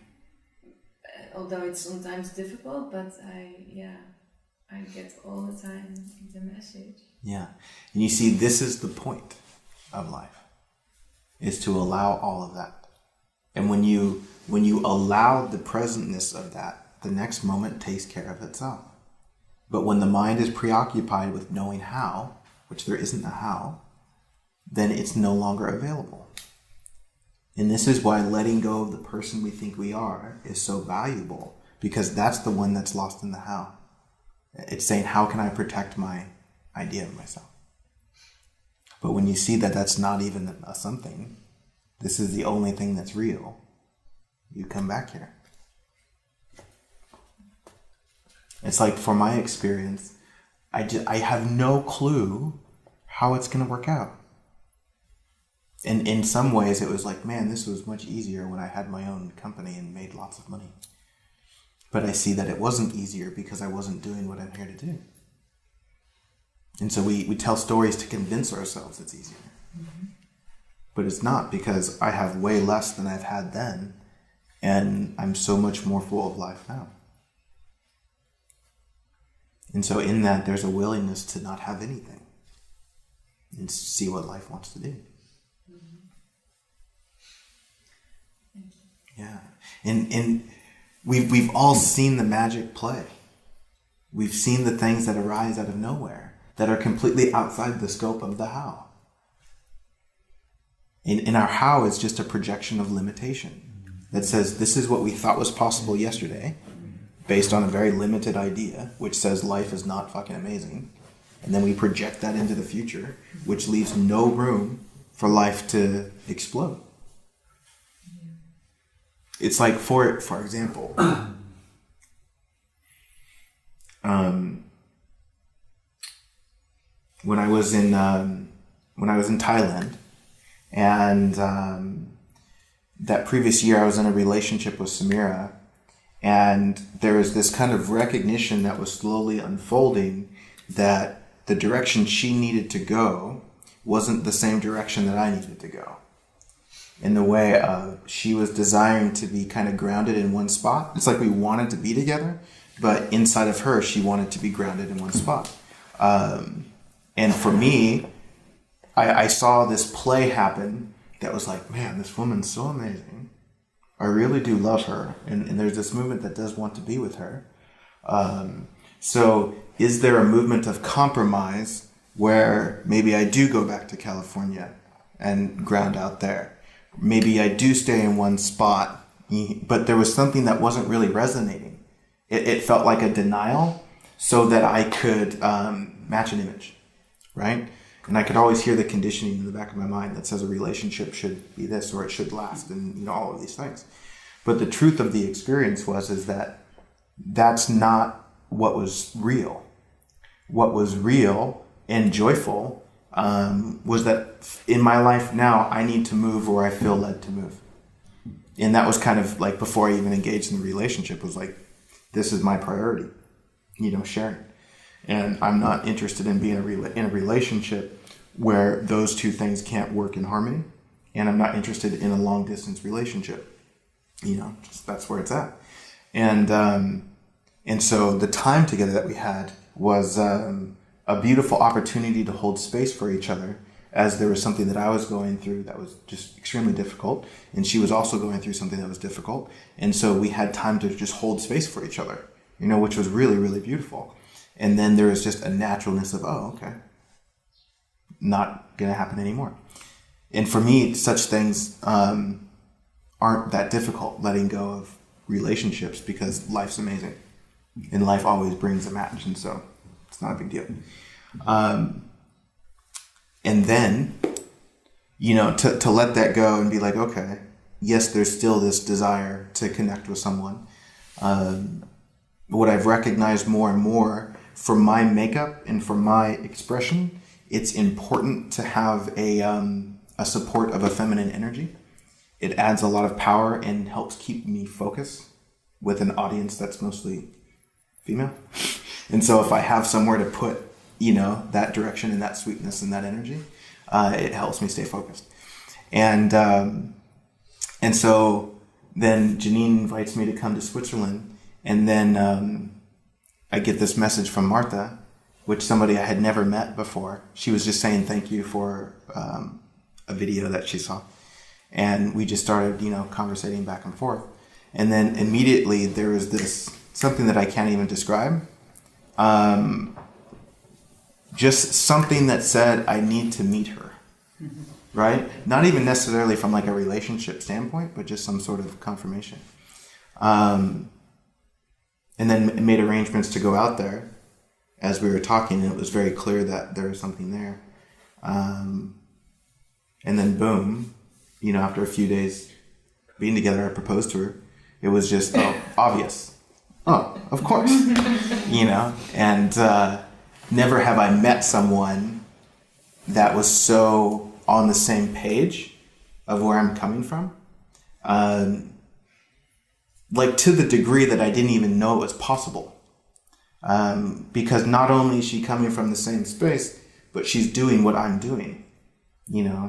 Although it's sometimes difficult, but I get all the time the message. Yeah. And you see, this is the point of life, is to allow all of that. And when you allow the presentness of that, the next moment takes care of itself. But when the mind is preoccupied with knowing how, which there isn't a how, then it's no longer available. And this is why letting go of the person we think we are is so valuable, because that's the one that's lost in the how. It's saying, how can I protect my idea of myself? But when you see that that's not even a something, this is the only thing that's real, you come back here. It's like, for my experience, I have no clue how it's going to work out. And in some ways it was like, man, this was much easier when I had my own company and made lots of money. But I see that it wasn't easier because I wasn't doing what I'm here to do. And so we tell stories to convince ourselves it's easier. Mm-hmm. But it's not, because I have way less than I've had then, and I'm so much more full of life now. And so in that, there's a willingness to not have anything and see what life wants to do. Yeah. And we've all seen the magic play. We've seen the things that arise out of nowhere that are completely outside the scope of the how. In our how is just a projection of limitation that says this is what we thought was possible yesterday based on a very limited idea, which says life is not fucking amazing. And then we project that into the future, which leaves no room for life to explode. It's like, for example, when I was in Thailand, and that previous year I was in a relationship with Samira, and there was this kind of recognition that was slowly unfolding that the direction she needed to go wasn't the same direction that I needed to go. In the way of, she was desiring to be kind of grounded in one spot. It's like we wanted to be together, but inside of her, she wanted to be grounded in one spot. And for me, I saw this play happen that was like, man, this woman's so amazing. I really do love her. And there's this movement that does want to be with her. So is there a movement of compromise where maybe I do go back to California and ground out there? Maybe I do stay in one spot, but there was something that wasn't really resonating. It felt like a denial so that I could match an image, right? And I could always hear the conditioning in the back of my mind that says a relationship should be this, or it should last, and all of these things. But the truth of the experience is that that's not what was real. What was real and joyful was that in my life now, I need to move where I feel led to move. And that was kind of like before I even engaged in the relationship, was like, this is my priority, sharing. And I'm not interested in being in a relationship where those two things can't work in harmony. And I'm not interested in a long distance relationship. That's where it's at. And so the time together that we had was a beautiful opportunity to hold space for each other, as there was something that I was going through that was just extremely difficult, and she was also going through something that was difficult. And so we had time to just hold space for each other, which was really, really beautiful. And then there was just a naturalness of, oh, okay, not going to happen anymore. And for me, such things aren't that difficult, letting go of relationships, because life's amazing. And life always brings a match, and so it's not a big deal. And then, to let that go and be like, okay, yes, there's still this desire to connect with someone. What I've recognized more and more for my makeup and for my expression, it's important to have a support of a feminine energy. It adds a lot of power and helps keep me focused with an audience that's mostly female. And so if I have somewhere to put, that direction and that sweetness and that energy, it helps me stay focused. And so then Janine invites me to come to Switzerland, and then I get this message from Martha, which somebody I had never met before. She was just saying thank you for a video that she saw. And we just started, conversating back and forth. And then immediately there was this, something that I can't even describe. Just something that said, I need to meet her, right? Not even necessarily from like a relationship standpoint, but just some sort of confirmation. And then made arrangements to go out there as we were talking, and it was very clear that there was something there. And then boom, after a few days being together, I proposed to her. It was just obvious. Oh, of course. And never have I met someone that was so on the same page of where I'm coming from. Like to the degree that I didn't even know it was possible. Because not only is she coming from the same space, but she's doing what I'm doing.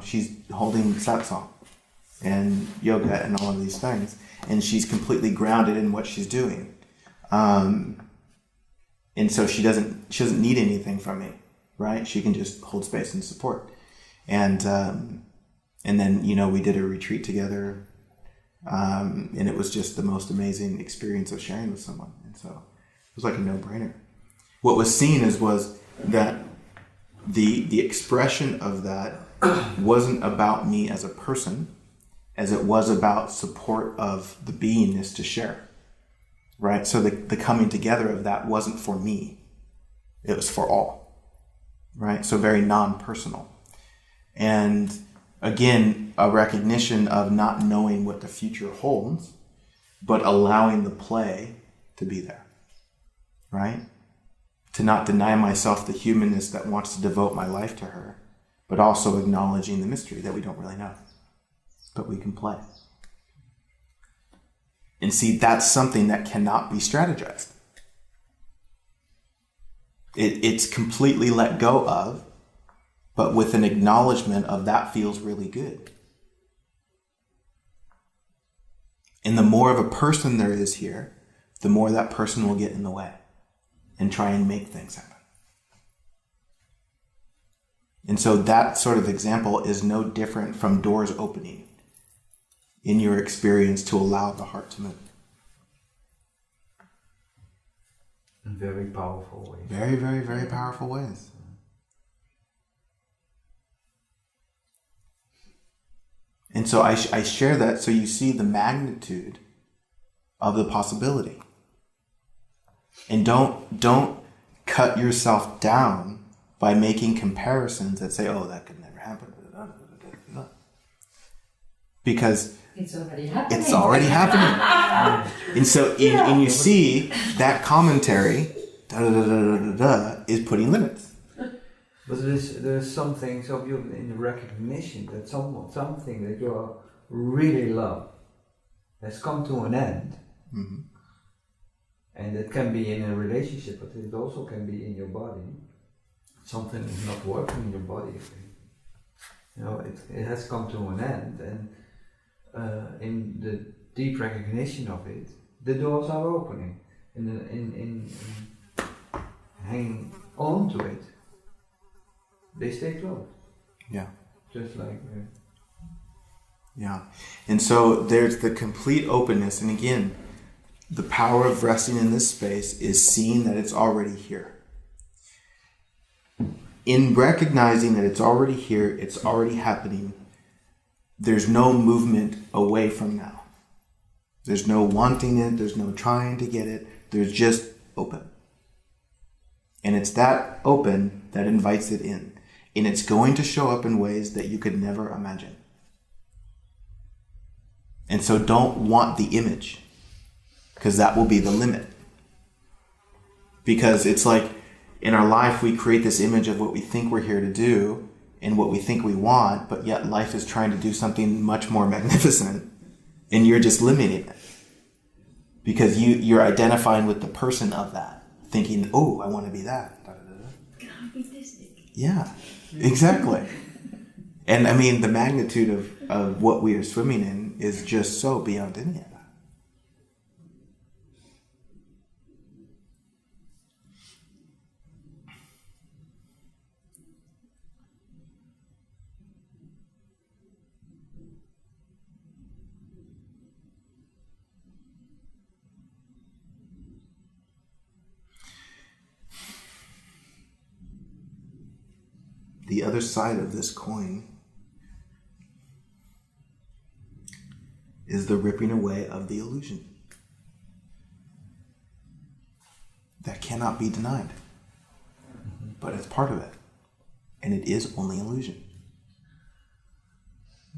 She's holding Satsang and yoga and all of these things. And she's completely grounded in what she's doing. And so she doesn't need anything from me, right? She can just hold space and support. And then, we did a retreat together. And it was just the most amazing experience of sharing with someone. And so it was like a no-brainer. What was seen was that the expression of that wasn't about me as a person, as it was about support of the beingness to share. Right? So the coming together of that wasn't for me. It was for all. Right? So very non-personal. And again, a recognition of not knowing what the future holds, but allowing the play to be there. Right? To not deny myself the humanness that wants to devote my life to her, but also acknowledging the mystery that we don't really know. But we can play. And see, that's something that cannot be strategized. It's completely let go of, but with an acknowledgement of that feels really good. And the more of a person there is here, the more that person will get in the way and try and make things happen. And so that sort of example is no different from doors opening in your experience to allow the heart to move. In very powerful ways. Very, very, very powerful ways. And so I share that so you see the magnitude of the possibility. And don't cut yourself down by making comparisons that say, oh, that could never happen. Because it's already happening. It's already happening. And so and you see that commentary is putting limits. But there's some things of you in the recognition that something that you really love has come to an end. Mm-hmm. And it can be in a relationship, but it also can be in your body. Something is not working in your body. You know, it has come to an end, and in the deep recognition of it, the doors are opening. In hanging on to it, they stay closed. Yeah. Just like. Yeah. And so there's the complete openness, and again, the power of resting in this space is seeing that it's already here. In recognizing that it's already here, it's already happening, there's no movement away from now. There's no wanting it, there's no trying to get it, there's just open. And it's that open that invites it in. And it's going to show up in ways that you could never imagine. And so don't want the image, because that will be the limit. Because it's like in our life we create this image of what we think we're here to do and what we think we want, but yet life is trying to do something much more magnificent, and you're just limiting it. Because you're identifying with the person of that, thinking, oh, I want to be that. Da, da, da, da. Can I be this big? Yeah, exactly. And I mean, the magnitude of what we are swimming in is just so beyond any of that. The other side of this coin is the ripping away of the illusion. That cannot be denied. But it's part of it. And it is only illusion.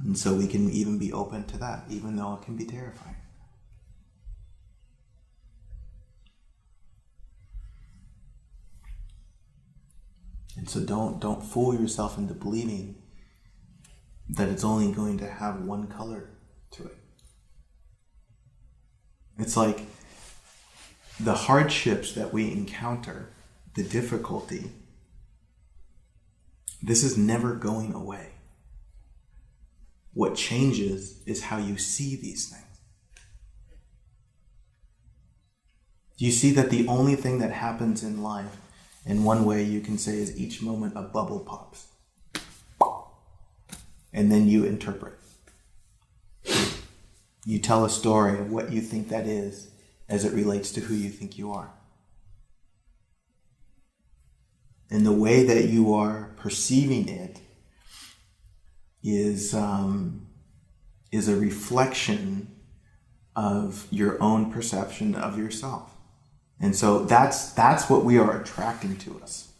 And so we can even be open to that, even though it can be terrifying. And so don't fool yourself into believing that it's only going to have one color to it. It's like the hardships that we encounter, the difficulty, this is never going away. What changes is how you see these things. You see that the only thing that happens in life, in one way you can say, is each moment a bubble pops. And then you interpret. You tell a story of what you think that is as it relates to who you think you are. And the way that you are perceiving it is a reflection of your own perception of yourself. And so that's what we are attracting to us.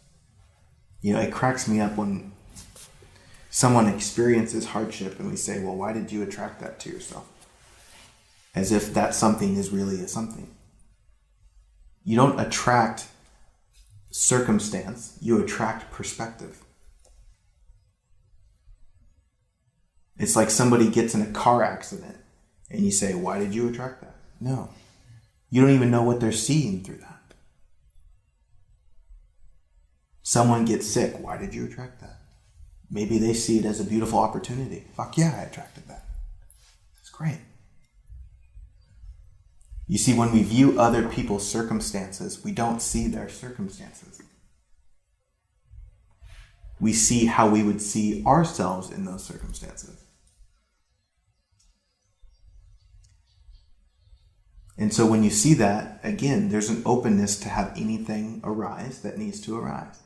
You know, it cracks me up when someone experiences hardship and we say, well, why did you attract that to yourself? As if that something is really a something. You don't attract circumstance, you attract perspective. It's like somebody gets in a car accident and you say, why did you attract that? No. You don't even know what they're seeing through that. Someone gets sick. Why did you attract that? Maybe they see it as a beautiful opportunity. Fuck yeah, I attracted that. It's great. You see, when we view other people's circumstances, we don't see their circumstances. We see how we would see ourselves in those circumstances. And so when you see that, again, there's an openness to have anything arise that needs to arise.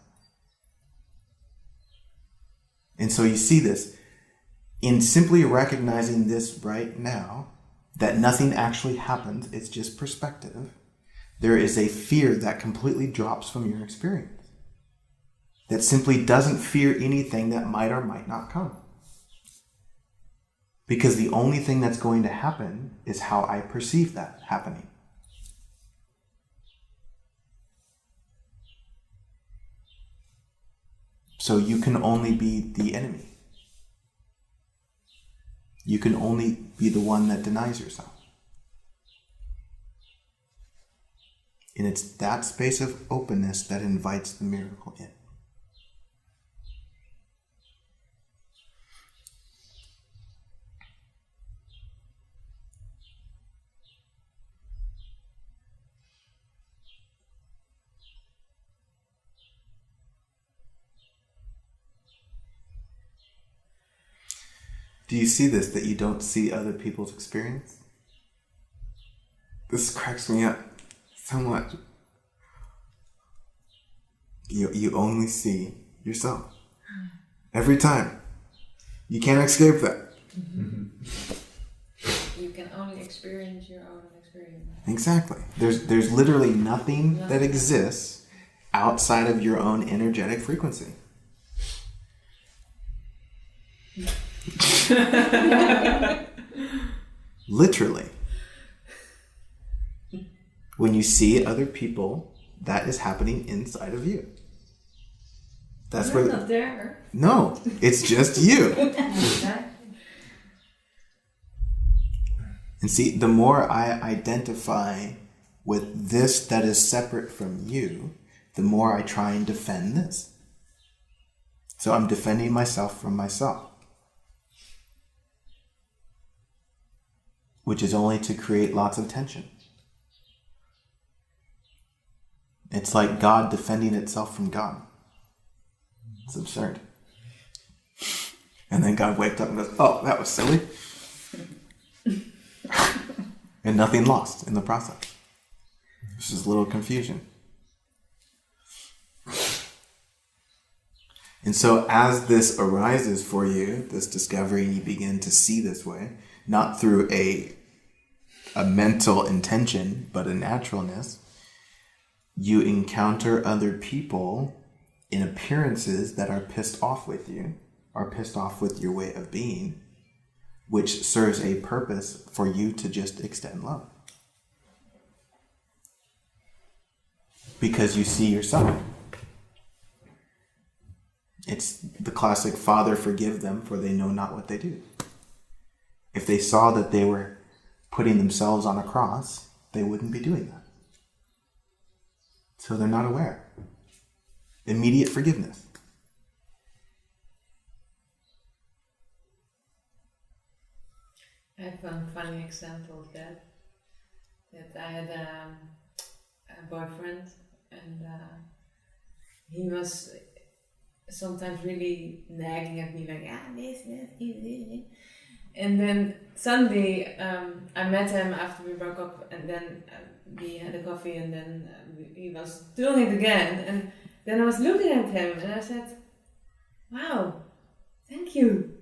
And so you see this. In simply recognizing this right now, that nothing actually happens, it's just perspective, there is a fear that completely drops from your experience. That simply doesn't fear anything that might or might not come. Because the only thing that's going to happen is how I perceive that happening. So you can only be the enemy. You can only be the one that denies yourself. And it's that space of openness that invites the miracle in. Do you see this, that you don't see other people's experience? This cracks me up so much. You only see yourself. Every time. You can't escape that. You can only experience your own experience. Exactly. There's literally nothing that exists outside of your own energetic frequency. Literally. When you see other people, that is happening inside of you. That's You're where not there. No, it's just you. And see, the more I identify with this that is separate from you, the more I try and defend this. So I'm defending myself from myself, which is only to create lots of tension. It's like God defending itself from God. It's absurd. And then God wakes up and goes, oh, that was silly. And nothing lost in the process. It's just a little confusion. And so as this arises for you, this discovery, and you begin to see this way, not through a mental intention, but a naturalness, you encounter other people in appearances that are pissed off with you, are pissed off with your way of being, which serves a purpose for you to just extend love. Because you see yourself. It's the classic, Father, forgive them, for they know not what they do. If they saw that they were putting themselves on a cross, they wouldn't be doing that. So they're not aware. Immediate forgiveness. I have one funny example of that. That I had a boyfriend, and he was sometimes really nagging at me, like, this. And then suddenly I met him after we broke up, and then we had a coffee, and then he was doing it again. And then I was looking at him, and I said, wow, thank you.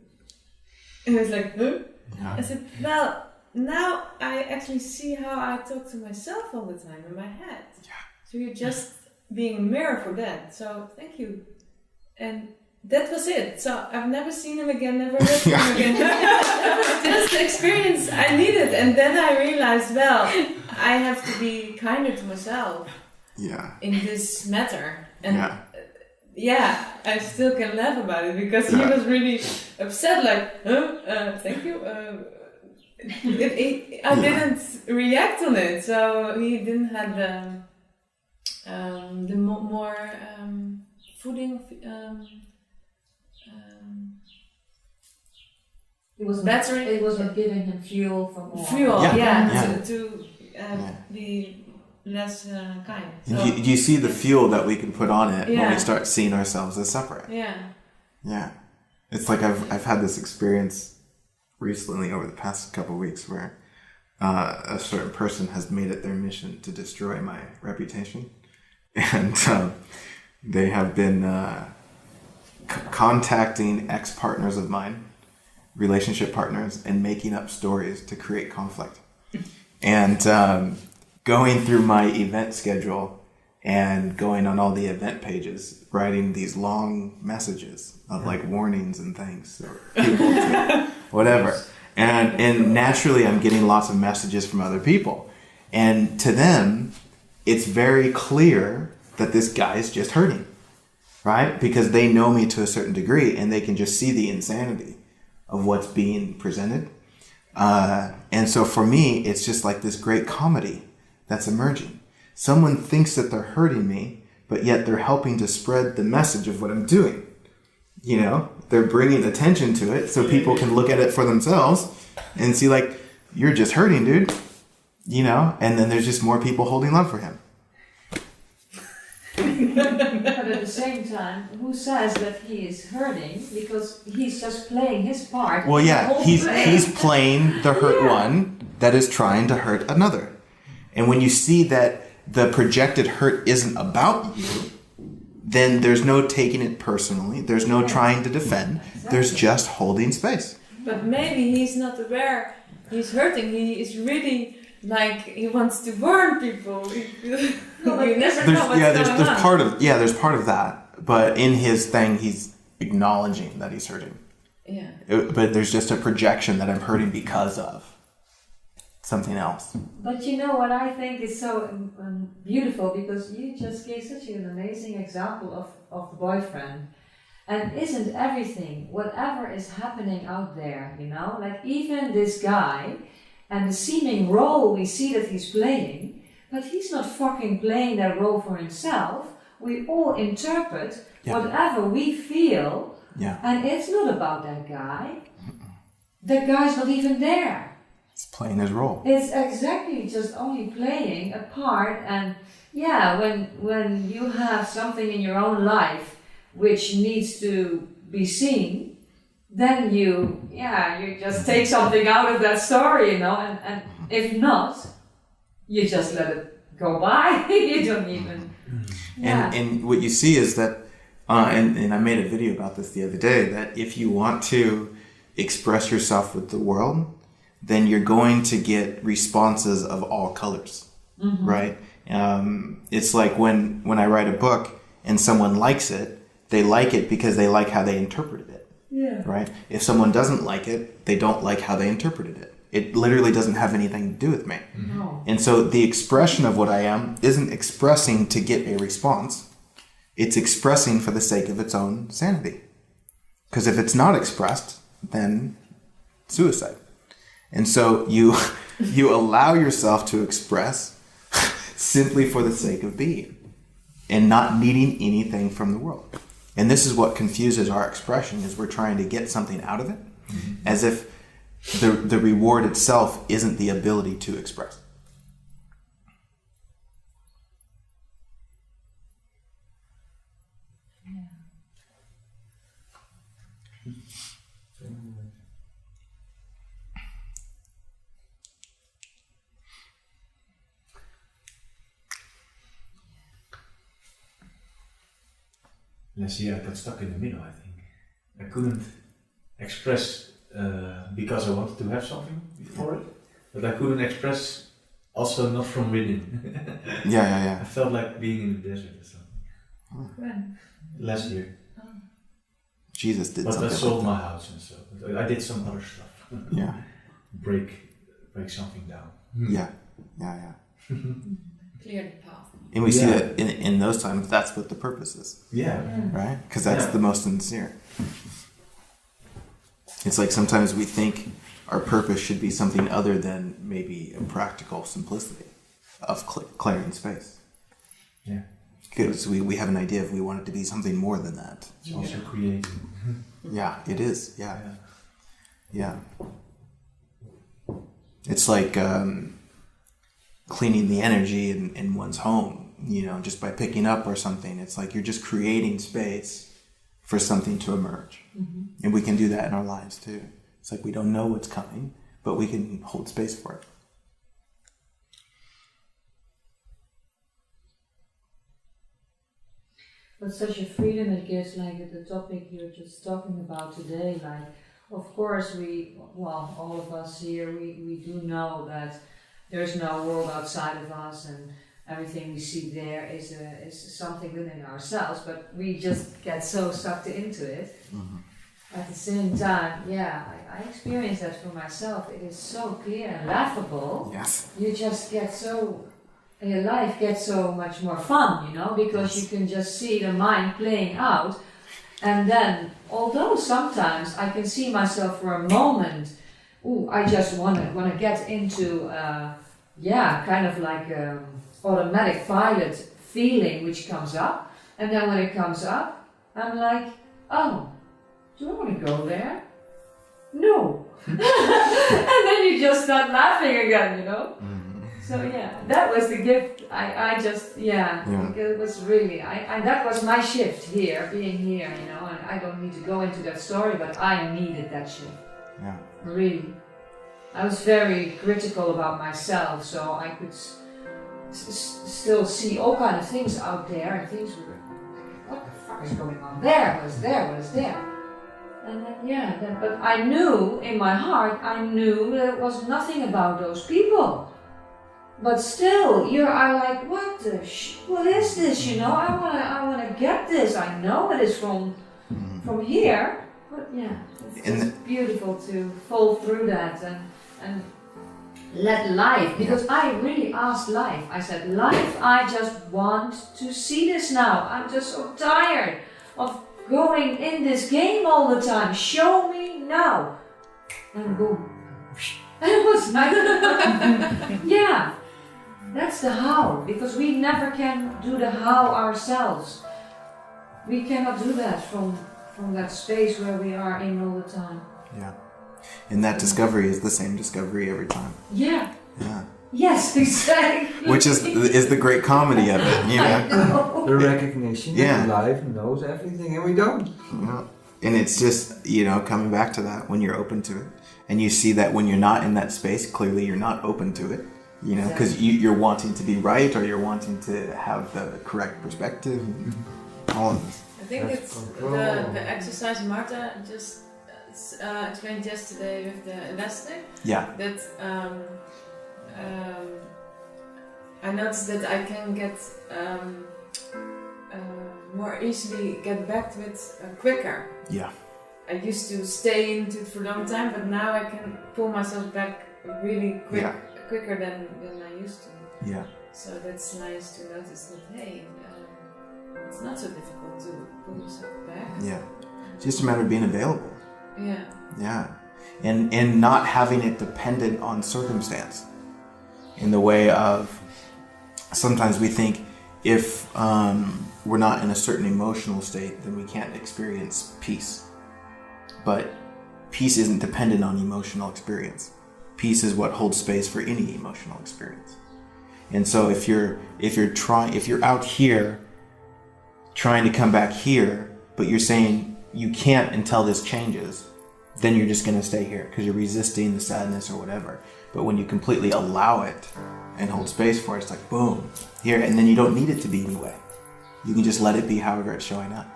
And he was like, huh? Yeah. I said, well, now I actually see how I talk to myself all the time in my head. Yeah. So you're just being a mirror for that. So thank you. And that was it. So I've never seen him again, never heard from him again. Just the experience I needed. And then I realized, well, I have to be kinder to myself in this matter. And I still can laugh about it, because he was really upset, like, thank you. I didn't react on it, so he didn't have the more footing. It was battery. It was giving him fuel for more. To be less kind. So, you see the fuel that we can put on it when we start seeing ourselves as separate. Yeah. It's like I've had this experience recently over the past couple of weeks where a certain person has made it their mission to destroy my reputation, and they have been contacting ex-partners of mine, relationship partners, and making up stories to create conflict, and going through my event schedule and going on all the event pages, writing these long messages of like warnings and things, or people to whatever. And naturally I'm getting lots of messages from other people. And to them, it's very clear that this guy is just hurting, right? Because they know me to a certain degree, and they can just see the insanity of what's being presented. And so for me, it's just like this great comedy that's emerging. Someone thinks that they're hurting me, but yet they're helping to spread the message of what I'm doing. You know, they're bringing attention to it so people can look at it for themselves and see like, you're just hurting, dude. You know, and then there's just more people holding love for him. But at the same time, who says that he is hurting? Because he's just playing his part. Well, yeah, he's playing the hurt one that is trying to hurt another. And when you see that the projected hurt isn't about you, then there's no taking it personally. There's no trying to defend. Exactly. There's just holding space. But maybe he's not aware he's hurting. He is really like he wants to warn people. There's part of that. But in his thing, he's acknowledging that he's hurting. Yeah. But there's just a projection that I'm hurting because of something else. But you know what I think is so beautiful, because you just gave such an amazing example of the boyfriend. And isn't everything, whatever is happening out there, you know, like even this guy and the seeming role we see that he's playing, but he's not fucking playing that role for himself. We all interpret whatever we feel, and it's not about that guy. That guy's not even there. It's playing his role. It's exactly just only playing a part. And yeah, when you have something in your own life which needs to be seen, then you just take something out of that story, you know, and if not, you just let it go by. You don't even... Yeah. And what you see is that, and I made a video about this the other day, that if you want to express yourself with the world, then you're going to get responses of all colors, right? It's like when I write a book and someone likes it, they like it because they like how they interpreted it, right? If someone doesn't like it, they don't like how they interpreted it. It literally doesn't have anything to do with me. No. And so the expression of what I am isn't expressing to get a response. It's expressing for the sake of its own sanity. Because if it's not expressed, then suicide. And so you allow yourself to express simply for the sake of being and not needing anything from the world. And this is what confuses our expression, is we're trying to get something out of it, as if the reward itself isn't the ability to express. Last year I got stuck in the middle, I think. I couldn't express because I wanted to have something for it, but I couldn't express also not from within. Yeah. I felt like being in the desert or something. When? Last year. Jesus did but something. But I sold like my house and so. I did some other stuff. Yeah. Break something down. Yeah. Clear the path. And we see that in those times, that's what the purpose is. Yeah. Right? Because that's the most sincere. It's like sometimes we think our purpose should be something other than maybe a practical simplicity of clearing space. Yeah. Because we have an idea of we want it to be something more than that. It's also creating. Yeah, it is. Yeah. It's like cleaning the energy in one's home, you know, just by picking up or something. It's like you're just creating space for something to emerge. And we can do that in our lives too. It's like we don't know what's coming, but we can hold space for it. But such a freedom it gives, like the topic you're just talking about today, like, of course all of us here, we do know that there's no world outside of us, and everything we see there is something within ourselves, but we just get so sucked into it. At the same time, I experience that for myself. It is so clear and laughable. Yes. You just get so, your life gets so much more fun, you know, because you can just see the mind playing out. And then, although sometimes I can see myself for a moment, I just want to get into, kind of like automatic pilot feeling which comes up, and then when it comes up, I'm like, oh, do I want to go there? No. And then you just start laughing again, you know? So yeah, that was the gift. I just, it was really, that was my shift here, being here, you know, and I don't need to go into that story, but I needed that shift. Yeah. Really. I was very critical about myself, so I could still see all kind of things out there, and things were, what the fuck is going on there? What is there? What is there? And then, but I knew, in my heart, I knew that it was nothing about those people. But still, you are like, what is this, you know? I wanna get this. I know it is from here, but yeah, it's just beautiful to fall through that and let life, because I really asked life. I said, life, I just want to see this now. I'm just so tired of going in this game all the time. Show me now. And boom. And it was like, yeah. That's the how, because we never can do the how ourselves. We cannot do that from that space where we are in all the time. Yeah. And that discovery is the same discovery every time. Yeah. Yeah. Yes, exactly. Which is the great comedy of it, you know? The recognition that life knows everything and we don't. Yeah. And it's just, you know, coming back to that when you're open to it. And you see that when you're not in that space, clearly you're not open to it. You know, because you're wanting to be right, or you're wanting to have the correct perspective. All of this. I think it's the exercise Marta just explained yesterday with the investor. Yeah. That I noticed that I can get more easily get back to it quicker. Yeah. I used to stay into it for a long time, but now I can pull myself back really quick. Yeah. Quicker than I used to. Yeah. So that's nice to notice that, hey, it's not so difficult to pull yourself back. Yeah. It's just a matter of being available. Yeah. Yeah. And not having it dependent on circumstance. In the way of, sometimes we think if we're not in a certain emotional state, then we can't experience peace. But peace isn't dependent on emotional experience. Peace is what holds space for any emotional experience. And so if you're out here trying to come back here, but you're saying you can't until this changes, then you're just going to stay here because you're resisting the sadness or whatever. But when you completely allow it and hold space for it, it's like boom, here, and then you don't need it to be any way. You can just let it be however it's showing up.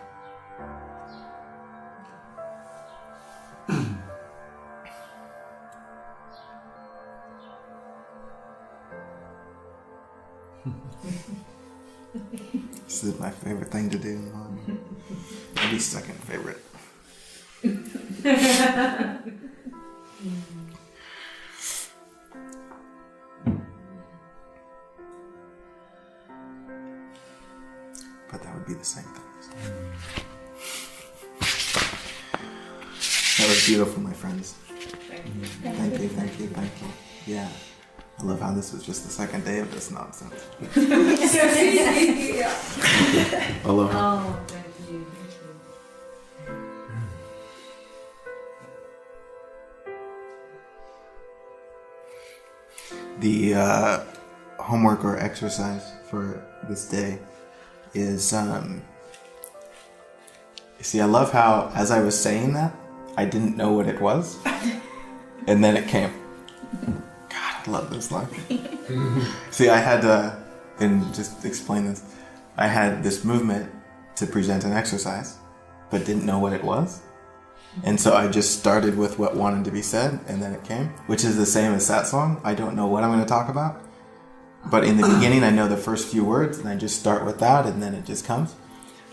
This is my favorite thing to do. Maybe second favorite. But that would be the same thing. That was beautiful, my friends. Thank you. Yeah. I love how this was just the second day of this nonsense. Aloha. Oh, thank you. The homework or exercise for this day is, you see, I love how, as I was saying that, I didn't know what it was, and then it came. I love this life. See, I had to, and just explain this, I had this movement to present an exercise, but didn't know what it was. And so I just started with what wanted to be said, and then it came, which is the same as Satsang. I don't know what I'm going to talk about, but in the beginning I know the first few words, and I just start with that, and then it just comes.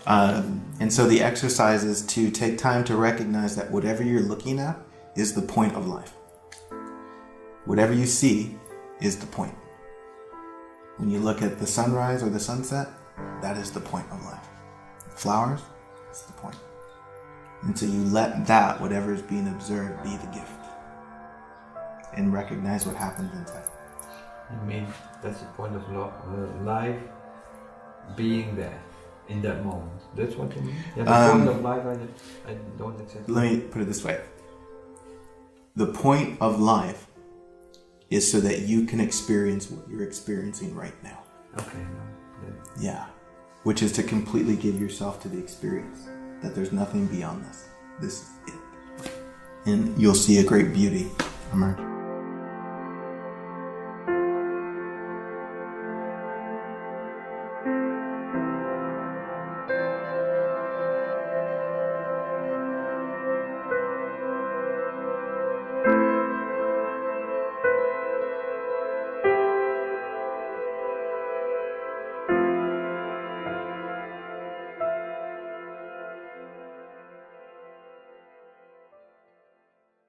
And so the exercise is to take time to recognize that whatever you're looking at is the point of life. Whatever you see is the point. When you look at the sunrise or the sunset, that is the point of life. Flowers, that's the point. And so you let that, whatever is being observed, be the gift. And recognize what happens inside. I mean, that's the point of life, being there in that moment. That's what you mean? Yeah, the point of life, I don't accept. Let me put it this way. The point of life is so that you can experience what you're experiencing right now. Okay. Yeah. Which is to completely give yourself to the experience. That there's nothing beyond this. This is it. And you'll see a great beauty emerge.